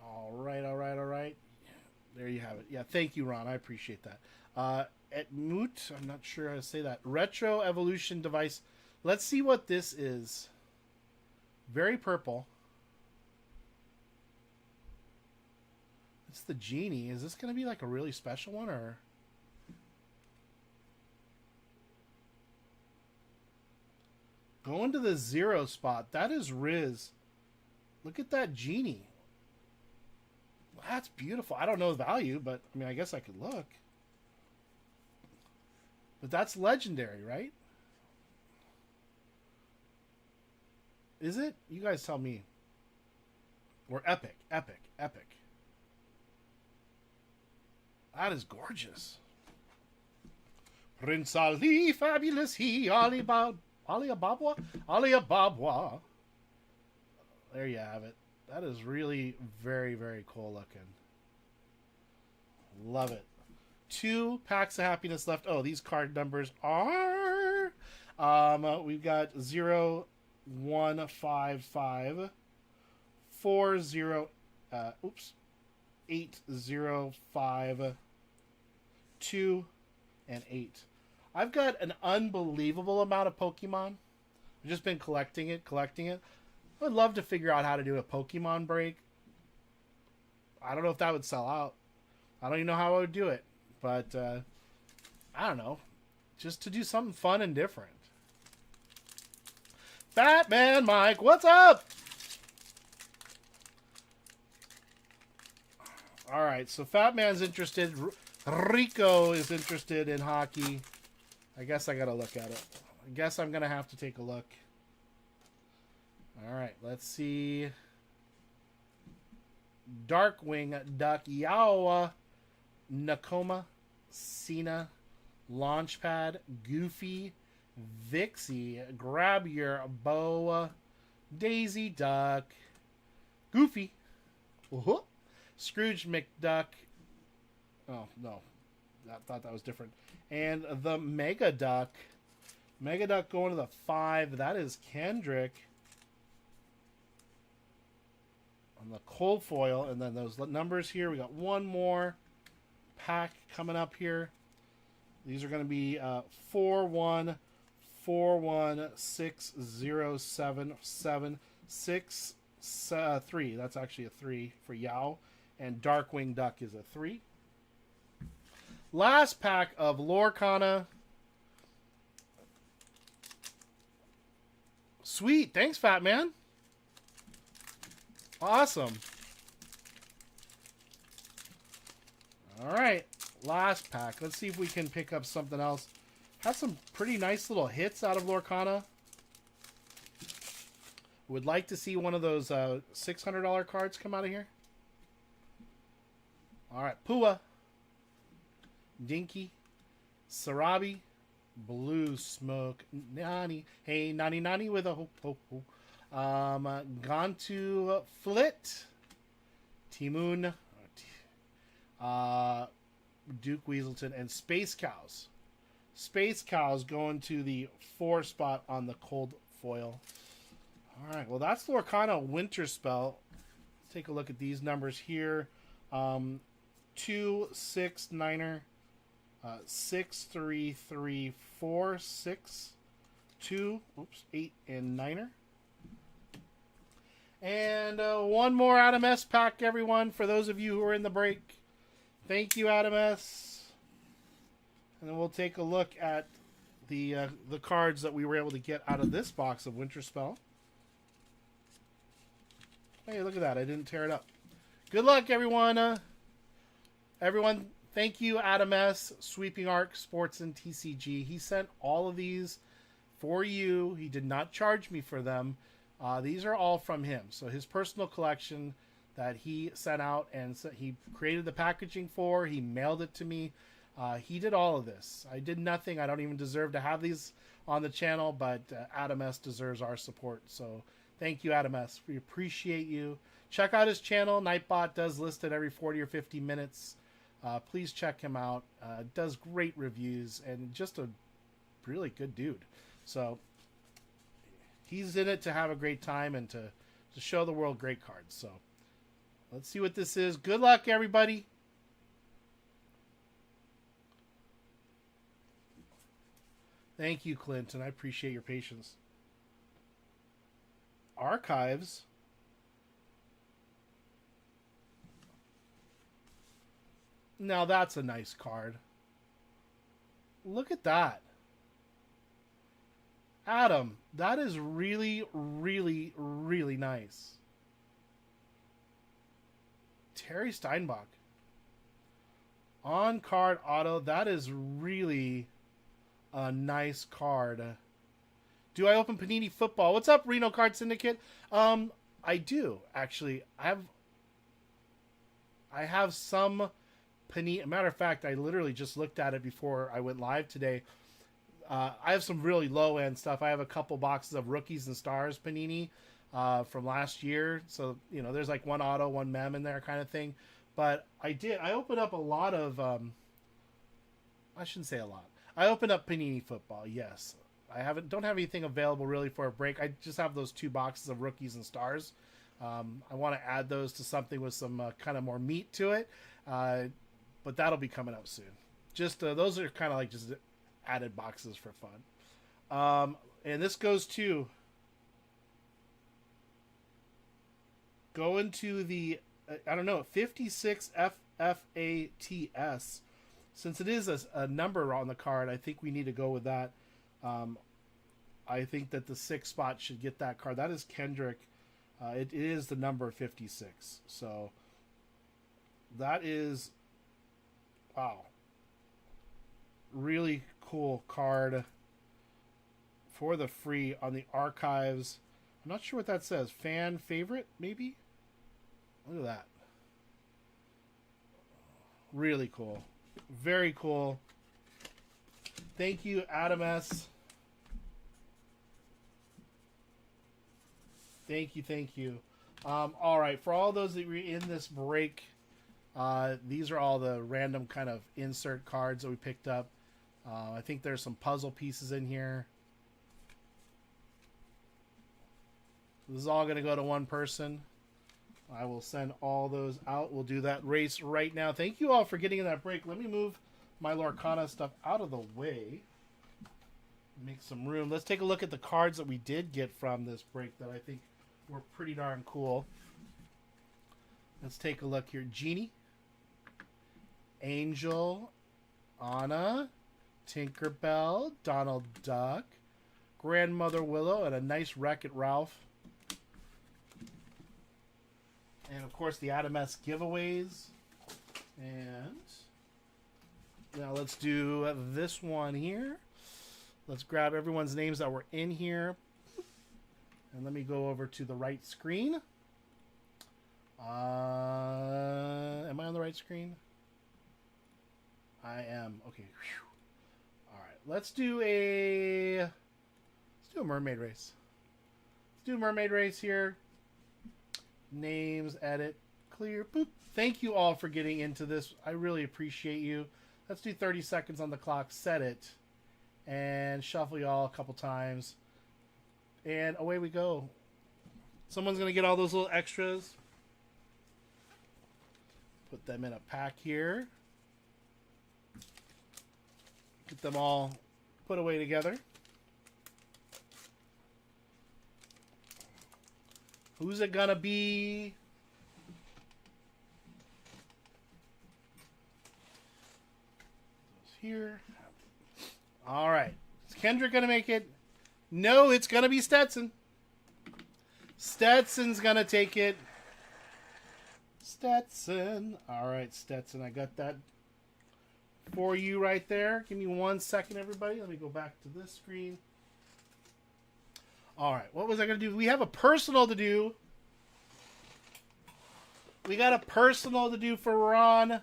Speaker 1: All right. There you have it. Yeah, thank you, Ron. I appreciate that. At Moot, I'm not sure how to say that. Retro Evolution Device. Let's see what this is. Very purple. It's the Genie. Is this going to be like a really special one, or... Going to the 0 spot. That is Riz. Look at that Genie. That's beautiful. I don't know the value, but I mean, I guess I could look. But that's legendary, right? Is it? You guys tell me. Or epic. That is gorgeous. Prince Ali, fabulous he, Alibaba. There you have it. That is really very, very cool looking. Love it. 2 packs of happiness left. Oh, these card numbers are... we've got 0, 1, 5, 5, 4, 0, 8, 0, 5, 2, and 8. I've got an unbelievable amount of Pokemon. I've just been collecting it. I would love to figure out how to do a Pokemon break. I don't know if that would sell out. I don't even know how I would do it. But, I don't know. Just to do something fun and different. Batman Mike, what's up? Alright, so Fat Man's interested. Rico is interested in hockey. I guess I gotta look at it. I guess I'm gonna have to take a look. Alright, let's see. Darkwing Duck Yawa Nakoma Cena Launchpad Goofy Vixie Grab Your Boa Daisy Duck Goofy Scrooge McDuck. Oh no, I thought that was different. And the Mega Duck going to the 5. That is Kendrick on the cold foil. And then those numbers here, we got one more pack coming up here. These are going to be 4-1, 4-1, 6, 0, 7, 7, 6, 3. That's actually a 3 for Yao. And Darkwing Duck is a 3. Last pack of Lorcana. Sweet. Thanks, Fat Man. Awesome. All right. Last pack. Let's see if we can pick up something else. Had some pretty nice little hits out of Lorcana. Would like to see one of those $600 cards come out of here. All right. Pua. Dinky. Sarabi. Blue Smoke. Nani. Hey, Nani Nani with a ho ho ho. Gone to Flit. Timoon. Duke Weaselton. And Space Cows. Space Cows going to the 4 spot on the cold foil. All right. Well, that's Lorcana Winterspell. Let's take a look at these numbers here. 2, 6, 9er. 6, 3, 3, 4, 6, 2, oops, 8, and 9er. And one more Adam S pack, everyone, for those of you who are in the break. Thank you, Adam S. And then we'll take a look at the cards that we were able to get out of this box of Winterspell. Hey, look at that. I didn't tear it up. Good luck, everyone. Everyone, thank you, Adam S., Sweeping Arc, Sports, and TCG. He sent all of these for you. He did not charge me for them. These are all from him. So his personal collection that he sent out and he created the packaging for. He mailed it to me. He did all of this. I did nothing. I don't even deserve to have these on the channel, but Adam S. deserves our support. So thank you, Adam S. We appreciate you. Check out his channel. Nightbot does list it every 40 or 50 minutes. Please check him out. Does great reviews and just a really good dude. So he's in it to have a great time and to show the world great cards. So let's see what this is. Good luck, everybody. Thank you, Clinton. I appreciate your patience. Archives. Now that's a nice card. Look at that. Adam, that is really, really, really nice. Terry Steinbach. On card auto, that is really a nice card. Do I open Panini Football? What's up, Reno Card Syndicate? I do, actually. I have some Panini. Matter of fact, I literally just looked at it before I went live today. I have some really low-end stuff. I have a couple boxes of Rookies and Stars Panini from last year. So, you know, there's like one auto, one mem in there kind of thing. But I opened up a lot of, I shouldn't say a lot. I opened up Panini Football, yes. I don't have anything available really for a break. I just have those 2 boxes of Rookies and Stars. I want to add those to something with some kind of more meat to it. But that'll be coming up soon. Just those are kind of like just added boxes for fun. And this goes to going to the, I don't know, 56 FFATS. Since it is a number on the card, I think we need to go with that. I think that the 6 spot should get that card. That is Kendrick. It is the number 56. So that is, wow, really cool card for the free on the archives. I'm not sure what that says. Fan favorite, maybe? Look at that. Really cool. Very cool. Thank you, Adam S. Thank you. All right, for all those that were in this break, these are all the random kind of insert cards that we picked up. I think there's some puzzle pieces in here. This is all going to go to one person. I will send all those out. We'll do that race right now. Thank you all for getting in that break. Let me move my Lorcana stuff out of the way. Make some room. Let's take a look at the cards that we did get from this break that I think were pretty darn cool. Let's take a look here. Genie, Angel, Anna, Tinkerbell, Donald Duck, Grandmother Willow, and a nice Wreck-It Ralph. And, of course, the Adam S giveaways. And now let's do this one here. Let's grab everyone's names that were in here. And let me go over to the right screen. Am I on the right screen? I am. Okay. Whew. All right. Let's do a mermaid race. Let's do a mermaid race here. Names, edit, clear, boop. Thank you all for getting into this. I really appreciate you. Let's do 30 seconds on the clock. Set it. And shuffle y'all a couple times. And away we go. Someone's going to get all those little extras. Put them in a pack here. Get them all put away together. Who's it going to be? Those here. All right. Is Kendrick going to make it? No, it's going to be Stetson. Stetson's going to take it. Stetson. All right, Stetson. I got that for you right there. Give me 1 second, everybody. Let me go back to this screen. All right. What was I going to do? We have a personal to do. We got a personal to do for Ron.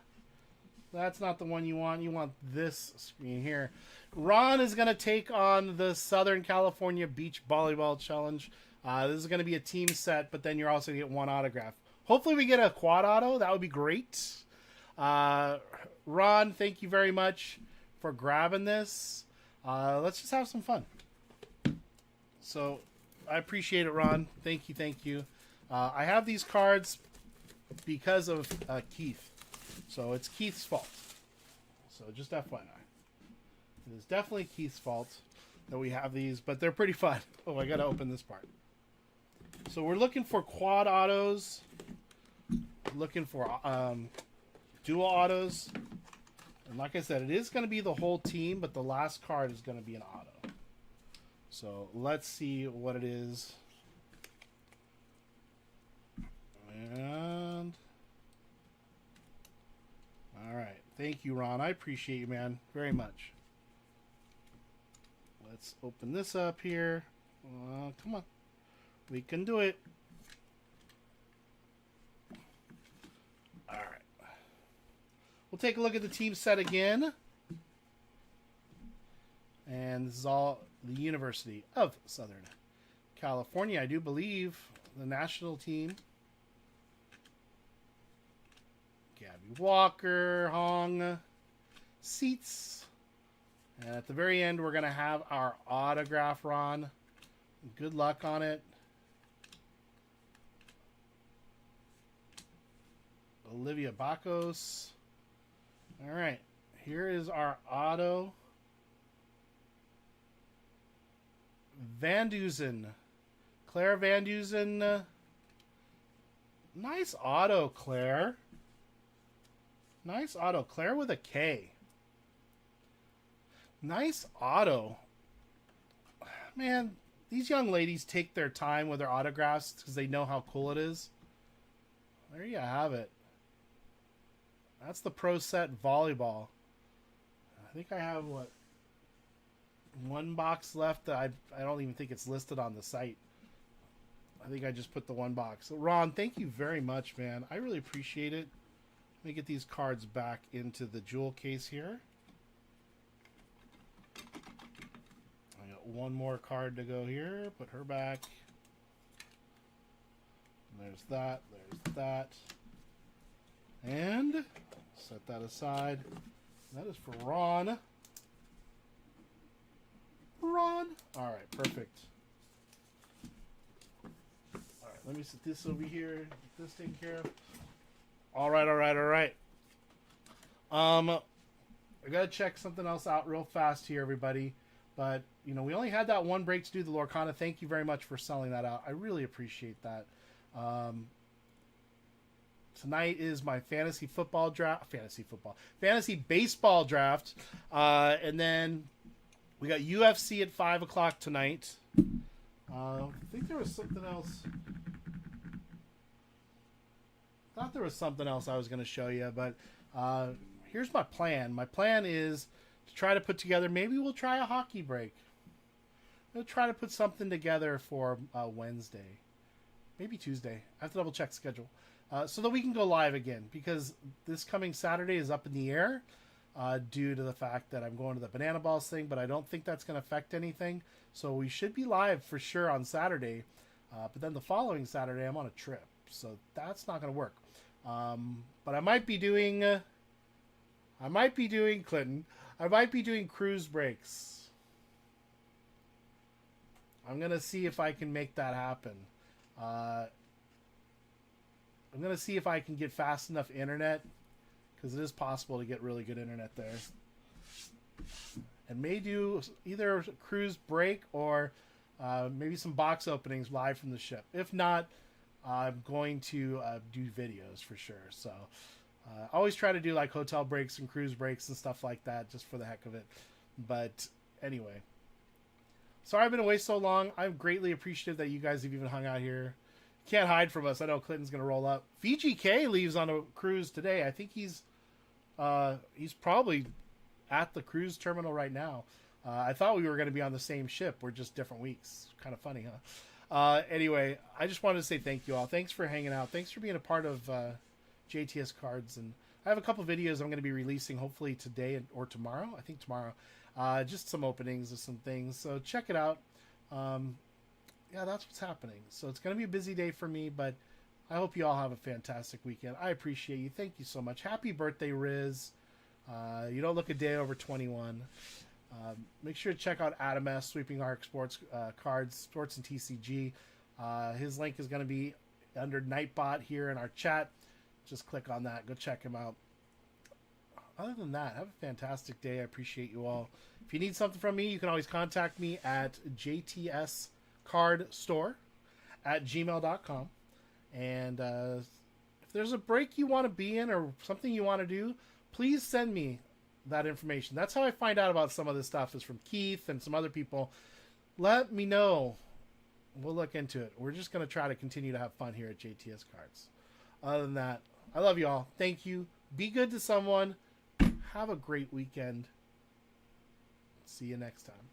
Speaker 1: That's not the one you want. You want this screen here. Ron is going to take on the Southern California Beach Volleyball Challenge. This is going to be a team set, but then you're also going to get one autograph. Hopefully we get a quad auto. That would be great. Ron, thank you very much for grabbing this. Let's just have some fun. So I appreciate it, Ron. Thank you, thank you. I have these cards because of Keith. So it's Keith's fault. So just FYI. It is definitely Keith's fault that we have these, but they're pretty fun. Oh, I got to open this part. So we're looking for quad autos. Looking for dual autos. And like I said, it is going to be the whole team, but the last card is going to be an auto. So let's see what it is. And all right. Thank you, Ron. I appreciate you, man, very much. Let's open this up here. Come on. We can do it. All right. We'll take a look at the team set again. And this is all the University of Southern California, I do believe. The national team. Gabby Walker, Hong, Seats. And at the very end, we're going to have our autograph, Ron. Good luck on it. Olivia Bacos. All right. Here is our auto. Van Duzen. Claire Van Duzen. Nice auto, Claire. Nice auto. Claire with a K. Nice auto. Man, these young ladies take their time with their autographs because they know how cool it is. There you have it. That's the Pro Set Volleyball. I think I have, what, one box left that I don't even think it's listed on the site. I think I just put the one box. So Ron, thank you very much, man. I really appreciate it. Let me get these cards back into the jewel case here. I got one more card to go here. Put her back. There's that. There's that. And set that aside. That is for Ron. Ron. All right, perfect. All right, let me set this over here. Get this taken care of. All right, all right, all right. I gotta check something else out real fast here, everybody. But you know, we only had that one break to do, the Lorcana. Thank you very much for selling that out. I really appreciate that. Tonight is my fantasy baseball draft, and then We got UFC at 5 o'clock tonight. I think there was something else. I thought there was something else I was going to show you, but here's my plan. My plan is to try to put together, maybe we'll try a hockey break. We'll try to put something together for Wednesday. Maybe Tuesday. I have to double check schedule. So that we can go live again, because this coming Saturday is up in the air due to the fact that I'm going to the Banana Balls thing, but I don't think that's going to affect anything. So we should be live for sure on Saturday. But then the following Saturday, I'm on a trip. So that's not going to work. But I might be doing Clinton. I might be doing cruise breaks. I'm going to see if I can make that happen. I'm going to see if I can get fast enough internet, because it is possible to get really good internet there. And may do either a cruise break or maybe some box openings live from the ship. If not, I'm going to do videos for sure. So I always try to do like hotel breaks and cruise breaks and stuff like that just for the heck of it. But anyway, sorry I've been away so long. I'm greatly appreciative that you guys have even hung out here. Can't hide from us. I know Clinton's going to roll up. VGK leaves on a cruise today. I think he's probably at the cruise terminal right now. I thought we were going to be on the same ship. We're just different weeks. Kind of funny, huh? Anyway, I just wanted to say thank you all. Thanks for hanging out. Thanks for being a part of JTS Cards. And I have a couple videos I'm going to be releasing hopefully today or tomorrow. I think tomorrow. Just some openings of some things. So check it out. Yeah, that's what's happening. So it's going to be a busy day for me, but I hope you all have a fantastic weekend. I appreciate you. Thank you so much. Happy birthday, Riz. You don't look a day over 21. Make sure to check out Adam S. Sweeping Arc Sports Cards, Sports and TCG. His link is going to be under Nightbot here in our chat. Just click on that. Go check him out. Other than that, have a fantastic day. I appreciate you all. If you need something from me, you can always contact me at jtscardstore@gmail.com. And if there's a break you want to be in or something you want to do, please send me that information. That's how I find out about some of this stuff, is from Keith and some other people. Let me know. We'll look into it. We're just going to try to continue to have fun here at JTS Cards. Other than that, I love you all. Thank you. Be good to someone. Have a great weekend. See you next time.